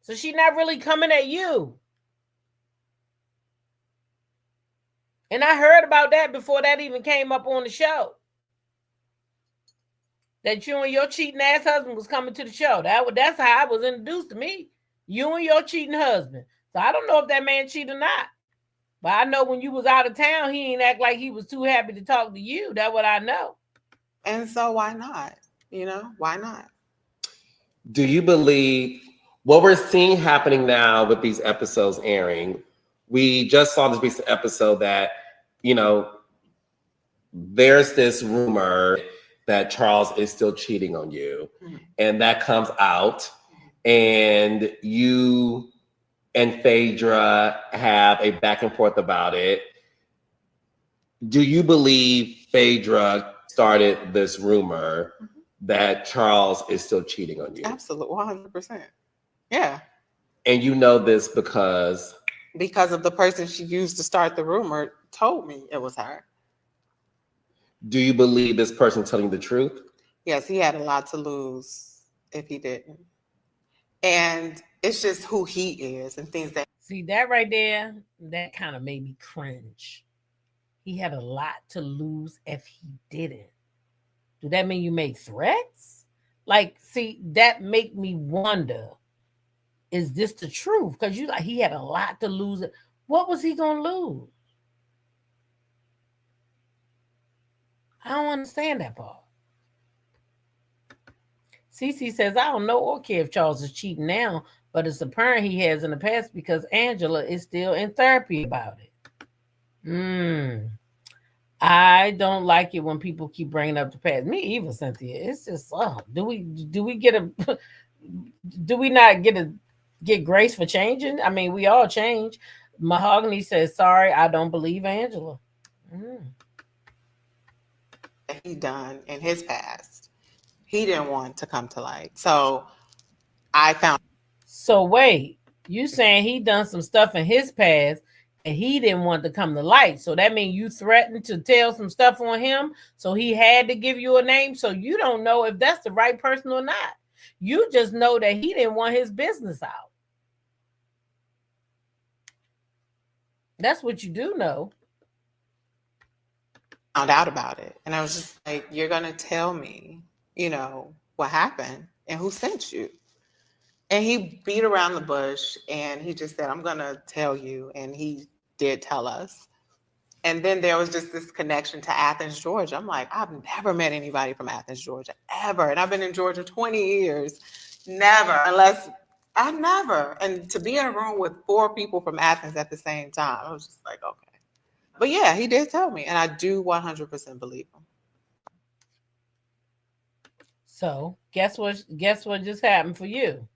So she's not really coming at you. And I heard about that before that even came up on the show. That you and your cheating ass husband was coming to the show. That's how it was introduced to me. You and your cheating husband. So I don't know if that man cheated or not. But I know when you was out of town, he ain't act like he was too happy to talk to you. That's what I know. And so why not? Why not? Do you believe what we're seeing happening now with these episodes airing? We just saw this recent episode that, there's this rumor that Charles is still cheating on you. Mm-hmm. And that comes out. And you and Phaedra have a back and forth about it. Do you believe Phaedra started this rumor that Charles is still cheating on you? Absolutely, 100%. Yeah. And you know this because of the person she used to start the rumor told me it was her. Do you believe this person telling the truth? Yes, he had a lot to lose if he didn't. And it's just who he is and things that. See, that right there, that kind of made me cringe. He had a lot to lose if he didn't. Do that mean you made threats? Like, see, that make me wonder, is this the truth? Because you like he had a lot to lose. What was he gonna lose? I don't understand that part. Cece says, I don't know or care if Charles is cheating now, but it's apparent he has in the past because Angela is still in therapy about it. I don't like it when people keep bringing up the past. Me either, Cynthia. It's just, do we not get grace for changing? I mean, we all change. Mahogany says, sorry, I don't believe Angela. He done in his past. He didn't want to come to light. So I found. So wait, you saying he done some stuff in his past and he didn't want to come to light. So that means you threatened to tell some stuff on him. So he had to give you a name. So you don't know if that's the right person or not. You just know that he didn't want his business out. That's what you do know. Found out about it. And I was just like, you're going to tell me, what happened and who sent you. And he beat around the bush and he just said, I'm going to tell you. And he did tell us. And then there was just this connection to Athens, Georgia. I'm like, I've never met anybody from Athens, Georgia, ever. And I've been in Georgia 20 years. Never, And to be in a room with 4 people from Athens at the same time, I was just like, okay. But yeah, he did tell me. And I do 100% believe him. So guess what just happened for you?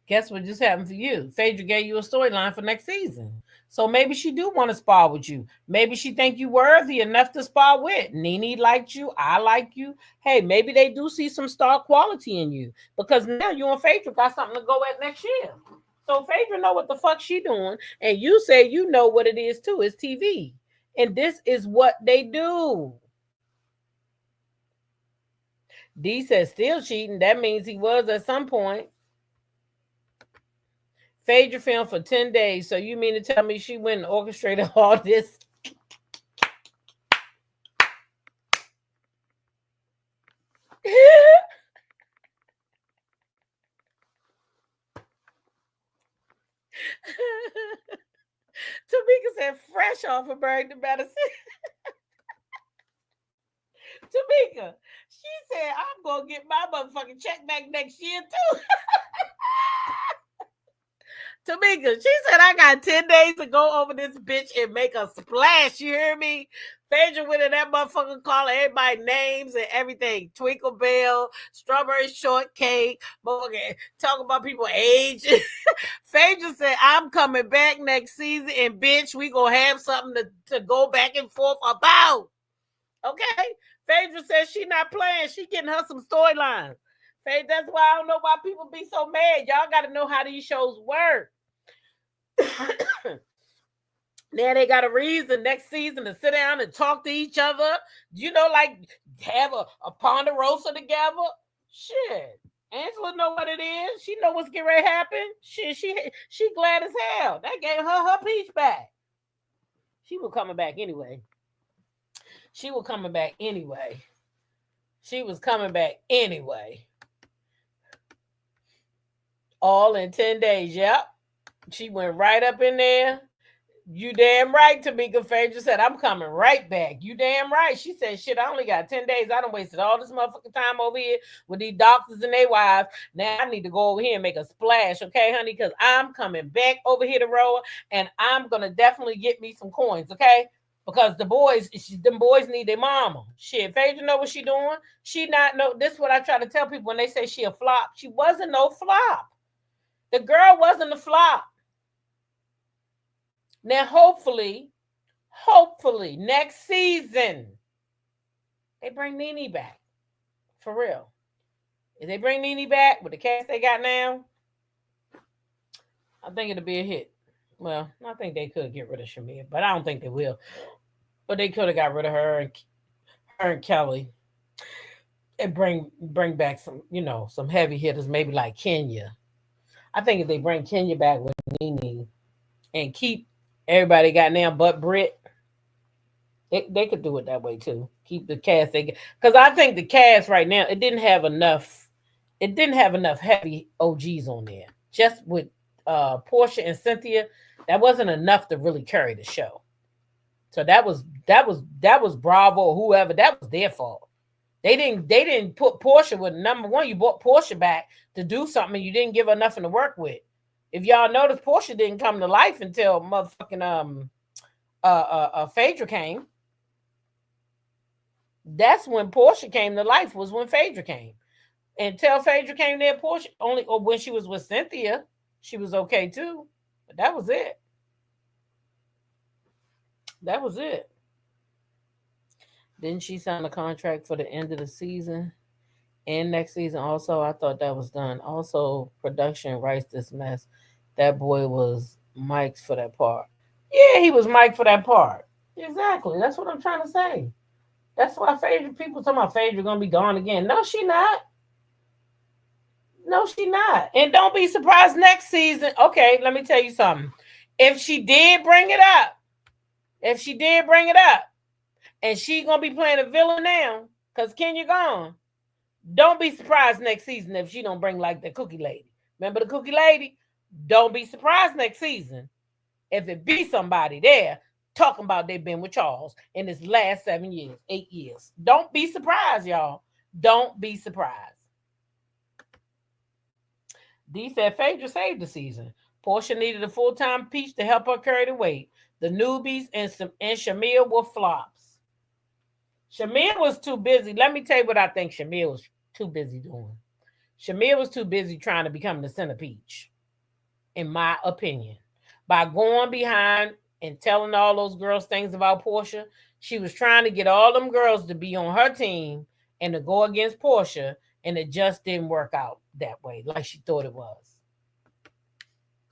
Phaedra gave you a storyline for next season. So maybe she do want to spar with you. Maybe she think you worthy enough to spar with. Nene liked you. I like you. Hey, maybe they do see some star quality in you. Because now you and Phaedra got something to go at next year. So Phaedra know what the fuck she doing. And you say you know what it is too. It's TV. And this is what they do. D says still cheating. That means he was at some point. Phaedra filmed for 10 days. So you mean to tell me she went and orchestrated all this? Tamika said fresh off of Burlington Medicine. Tamika, she said, I'm going to get my motherfucking check back next year, too. Tamika, she said, I got 10 days to go over this bitch and make a splash. You hear me? Phaedra went in that motherfucker calling everybody names and everything. Twinkle Bell, strawberry shortcake, motherfucker talking about people age. Phaedra said, I'm coming back next season and bitch, we gonna have something to go back and forth about. Okay? Phaedra says she not playing. She getting her some storylines. That's why I don't know why people be so mad. Y'all got to know how these shows work. Now they got a reason next season to sit down and talk to each other. Like have a ponderosa together. Shit. Angela know what it is. She know what's getting ready to happen. Shit, she glad as hell. That gave her peach back. She was coming back anyway. She was coming back anyway. All in 10 days. Yep. She went right up in there. You damn right, Tamika. Phaedra said, I'm coming right back. You damn right. She said, shit, I only got 10 days. I done wasted all this motherfucking time over here with these doctors and their wives. Now I need to go over here and make a splash, okay, honey? Because I'm coming back over here to roll, and I'm going to definitely get me some coins, okay? Because them boys need their mama. Shit, Phaedra know what she doing. She not know. This is what I try to tell people when they say she a flop. She wasn't no flop. The girl wasn't a flop. Now, hopefully, next season, they bring Nene back. For real. If they bring Nene back with the cast they got now, I think it'll be a hit. Well, I think they could get rid of Shamea, but I don't think they will. But they could have got rid of her and Kelly and bring back some, some heavy hitters, maybe like Kenya. I think if they bring Kenya back with Nene and keep everybody goddamn but Britt, they could do it that way too. Keep the cast because I think the cast right now it didn't have enough. It didn't have enough heavy OGs on there. Just with Porsha and Cynthia, that wasn't enough to really carry the show. So that was Bravo or whoever. That was their fault. They didn't put Porsha with number one. You brought Porsha back to do something. You didn't give her nothing to work with. If y'all notice, Porsha didn't come to life until motherfucking Phaedra came. That's when Porsha came to life. Was when Phaedra came. Until Phaedra came there, Porsha only, or when she was with Cynthia, she was okay too. But that was it. That was it. Didn't she sign a contract for the end of the season and next season? Also, I thought that was done. Also, production writes this mess. That boy was Mike's for that part. Yeah, he was Mike for that part. Exactly. That's what I'm trying to say. That's why Phaedra, people talking about Phaedra gonna be gone again. No, she not. No, she not. And don't be surprised next season. Okay, let me tell you something. If she did bring it up, and she gonna be playing a villain now, because Kenya gone, don't be surprised next season if she don't bring like the cookie lady. Remember the cookie lady? Don't be surprised next season if it be somebody there talking about they've been with Charles in his last 7 years, 8 years. Don't be surprised, y'all. Don't be surprised. D said Phaedra saved the season. Porsha needed a full-time peach to help her carry the weight. The newbies and Shamea were flops. Shamea was too busy. Let me tell you what I think Shamea was too busy doing. Shamea was too busy trying to become the center peach, in my opinion. By going behind and telling all those girls things about Porsha, she was trying to get all them girls to be on her team and to go against Porsha, and it just didn't work out that way like she thought it was.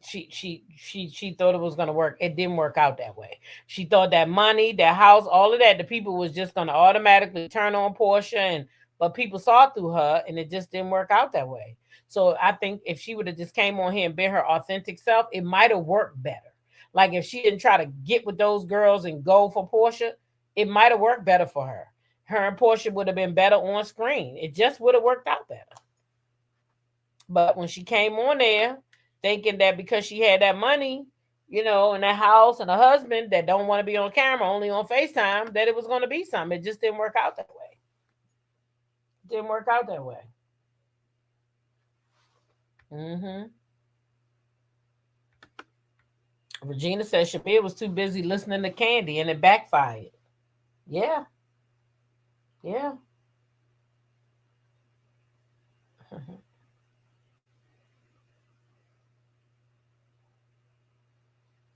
She thought it was going to work. It didn't work out that way. She thought that money, that house, all of that, the people was just going to automatically turn on Porsha, but people saw through her, and it just didn't work out that way. So I think if she would have just came on here and been her authentic self, it might have worked better. Like if she didn't try to get with those girls and go for Porsha, it might have worked better for her. Her and Porsha would have been better on screen. It just would have worked out better. But when she came on there, thinking that because she had that money, and that house and a husband that don't want to be on camera, only on FaceTime, that it was going to be something. It just didn't work out that way. Didn't work out that way. Regina says Shamea was too busy listening to Candy and it backfired. Yeah. Yeah.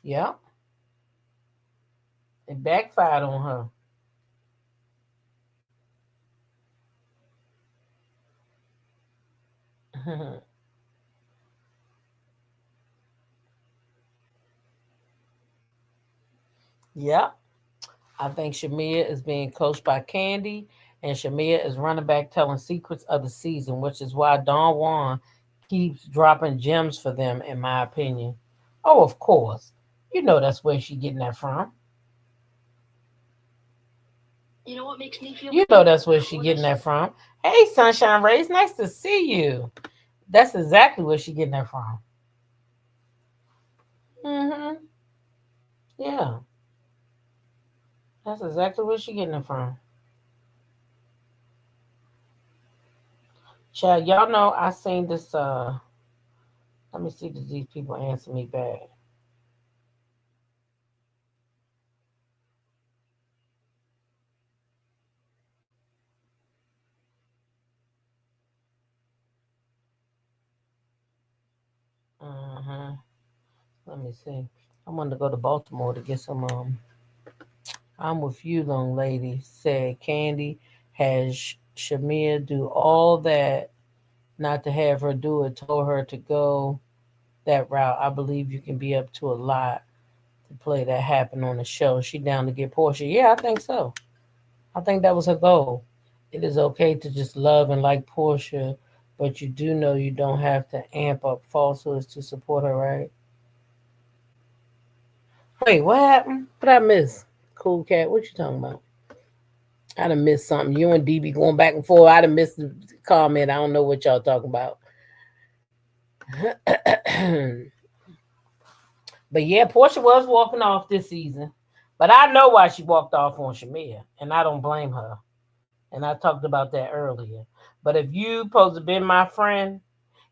Yeah. It backfired on her. Yeah. I think Shamea is being coached by Candy, and Shamea is running back telling secrets of the season, which is why Don Juan keeps dropping gems for them, in my opinion. Oh, of course. That's where she's getting that from. You know what makes me feel that's where she's getting that from. Hey, Sunshine Rays, nice to see you. That's exactly where she's getting that from. Yeah. That's exactly where she's getting it from. Chad, y'all know I seen this. Let me see, did these people answer me back? Let me see. I wanted to go to Baltimore to get some. I'm with you, young lady. Said Candy has Shamea do all that, not to have her do it. Told her to go that route. I believe you can be up to a lot. to play that happened on the show. She down to get Porsha. Yeah, I think so. I think that was her goal. It is okay to just love and like Porsha, but you do know you don't have to amp up falsehoods to support her, right? Wait, what happened? What I miss? Cool Cat, what you talking about? I done missed something. You and DB going back and forth. I done missed the comment. I don't know what y'all talking about. But yeah, Porsha was walking off this season. But I know why she walked off on Shamea, and I don't blame her. And I talked about that earlier. But if you supposed to be my friend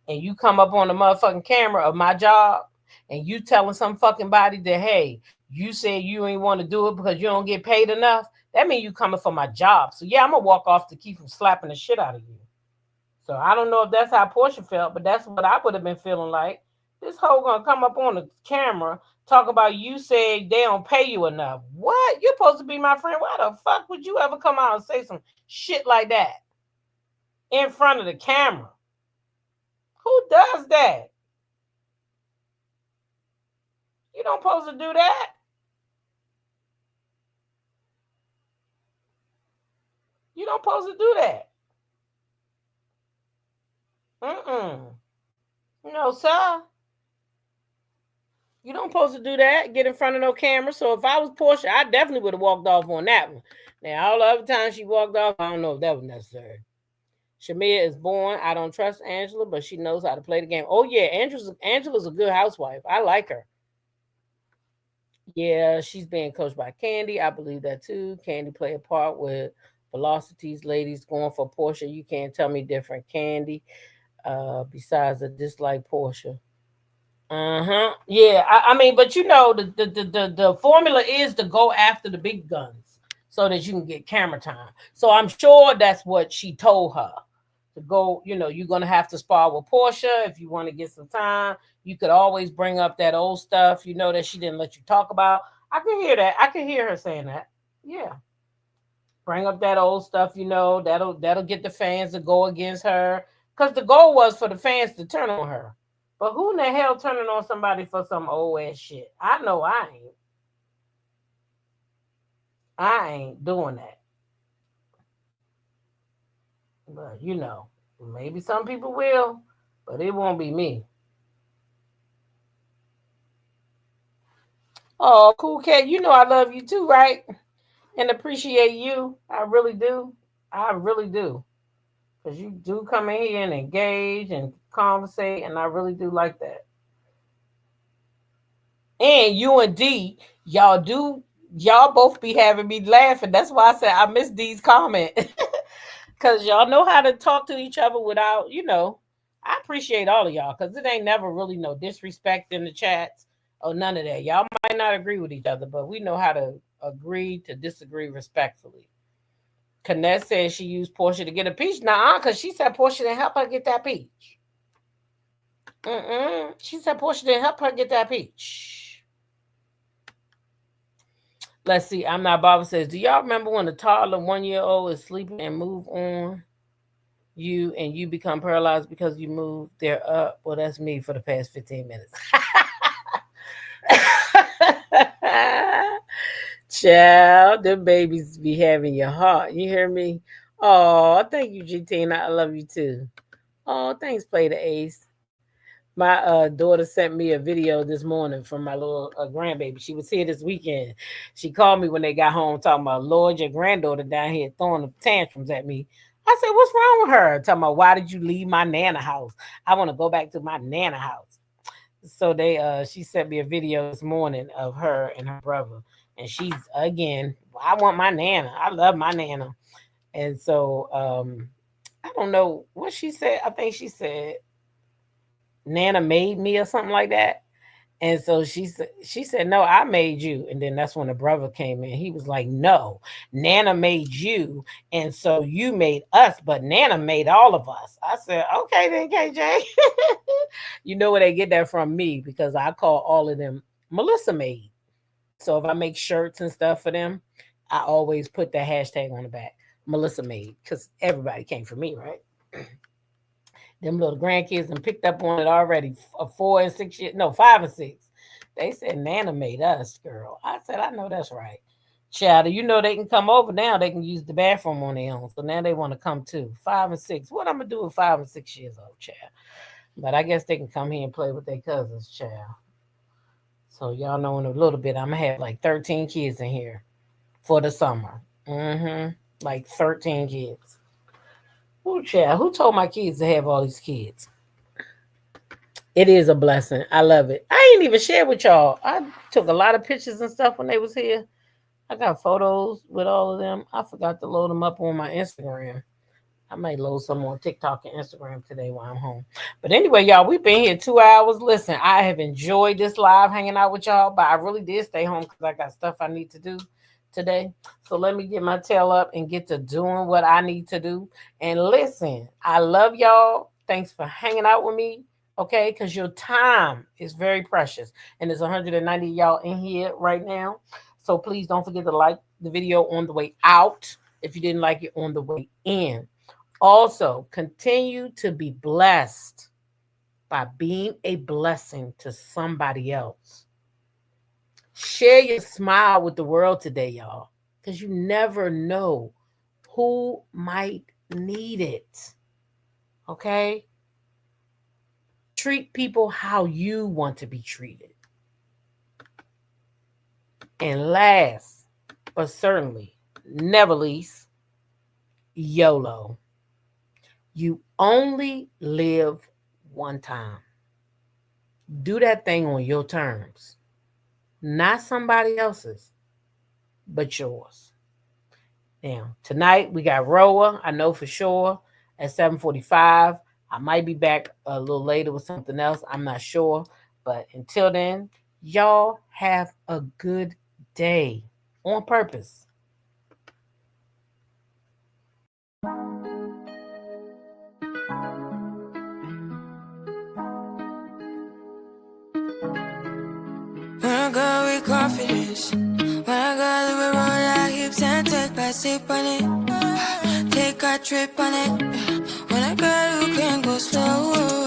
and you come up on the motherfucking camera of my job and you telling some fucking body that, hey, you said you ain't want to do it because you don't get paid enough, that means you coming for my job. So yeah, I'm going to walk off to keep from slapping the shit out of you. So I don't know if that's how Porsha felt, but that's what I would have been feeling like. This hoe going to come up on the camera, talk about you said they don't pay you enough. What? You're supposed to be my friend. Why the fuck would you ever come out and say some shit like that in front of the camera? Who does that? You don't supposed to do that. You don't supposed to do that. No, sir. You don't supposed to do that. Get in front of no camera. So if I was Porsha, I definitely would have walked off on that one. Now, all the other times she walked off, I don't know if that was necessary. Shamea is born. I don't trust Angela, but she knows how to play the game. Oh, yeah. Angela's a good housewife. I like her. Yeah, she's being coached by Candy. I believe that too. Candy play a part with Velocity's ladies going for Porsha. You can't tell me different, Candy. Besides the dislike Porsha. Yeah, I mean, but you know, the formula is to go after the big guns so that you can get camera time. So I'm sure that's what she told her to go. You know, you're gonna have to spar with Porsha if you want to get some time. You could always bring up that old stuff, you know, that she didn't let you talk about. I can hear that. I can hear her saying that. Yeah, bring up that old stuff. You know, that'll get the fans to go against her because the goal was for the fans to turn on her. But who in the hell turning on somebody for some old ass shit? I know I ain't. I ain't doing that. But you know, maybe some people will, but it won't be me. Oh, Cool Cat, you know I love you too, right? And appreciate you. I really do. I really do. Because you do come in here and engage and conversate, and I really do like that. And you and D, y'all both be having me laughing. That's why I said I miss D's comment. Because y'all know how to talk to each other without, you know. I appreciate all of y'all because it ain't never really no disrespect in the chats or none of that. Y'all might not agree with each other, but we know how to agree to disagree respectfully. Kenneth says she used Porsha to get a peach. Nah, because she said Porsha didn't help her get that peach. She said Porsha didn't help her get that peach. Let's see. I'm not Baba says, do y'all remember when a toddler 1-year-old is sleeping and move on you and you become paralyzed because you move? They're up. Well, that's me for the past 15 minutes. Child, them babies be having your heart. You hear me? Oh, thank you, G-Tina. I love you too. Oh, thanks, Play the Ace. My daughter sent me a video this morning from my little grandbaby. She was here this weekend. She called me when they got home talking about, Lord, your granddaughter down here throwing the tantrums at me. I said, what's wrong with her? Talking about, why did you leave my Nana house? I want to go back to my Nana house. So she sent me a video this morning of her and her brother. And she's, again, I want my Nana. I love my Nana. And so I don't know what she said. I think she said, Nana made me or something like that. And so she said, no, I made you. And then that's when the brother came in. He was like, no, Nana made you. And so you made us, but Nana made all of us. I said, okay, then, KJ. You know where they get that from? Me, because I call all of them Melissa made. So if I make shirts and stuff for them, I always put that hashtag on the back, Melissa made, because everybody came from me, right? Them little grandkids and picked up on it already. 4 and 6 years, no, 5 and 6. They said Nana made us, girl. I said, I know that's right. Child, you know they can come over now. They can use the bathroom on their own. So now they want to come too. 5 and 6. What I'm going to do with 5 and 6 years old, child? But I guess they can come here and play with their cousins, child. So y'all know in a little bit, I'm going to have like 13 kids in here for the summer. Like 13 kids. Ooh, child, who told my kids to have all these kids? It is a blessing. I love it. I ain't even shared with y'all. I took a lot of pictures and stuff when they was here. I got photos with all of them. I forgot to load them up on my Instagram. I might load some on TikTok and Instagram today while I'm home. But anyway, y'all, we've been here 2 hours. Listen, I have enjoyed this live hanging out with y'all, but I really did stay home because I got stuff I need to do today. So let me get my tail up and get to doing what I need to do. And listen, I love y'all. Thanks for hanging out with me. Okay, because your time is very precious. And there's 190 y'all in here right now. So please don't forget to like the video on the way out if you didn't like it on the way in. Also, continue to be blessed by being a blessing to somebody else. Share your smile with the world today, y'all, because you never know who might need it. Okay? Treat people how you want to be treated. And last, but certainly never least, YOLO. You only live one time. Do that thing on your terms. Not somebody else's, but yours. Now, tonight we got Roa, I know for sure, at 7:45. I might be back a little later with something else. I'm not sure. But until then, y'all have a good day on purpose. When I go with confidence, when I go with roll our hips and take back sip on it, take a trip on it. When I go, you can go slow.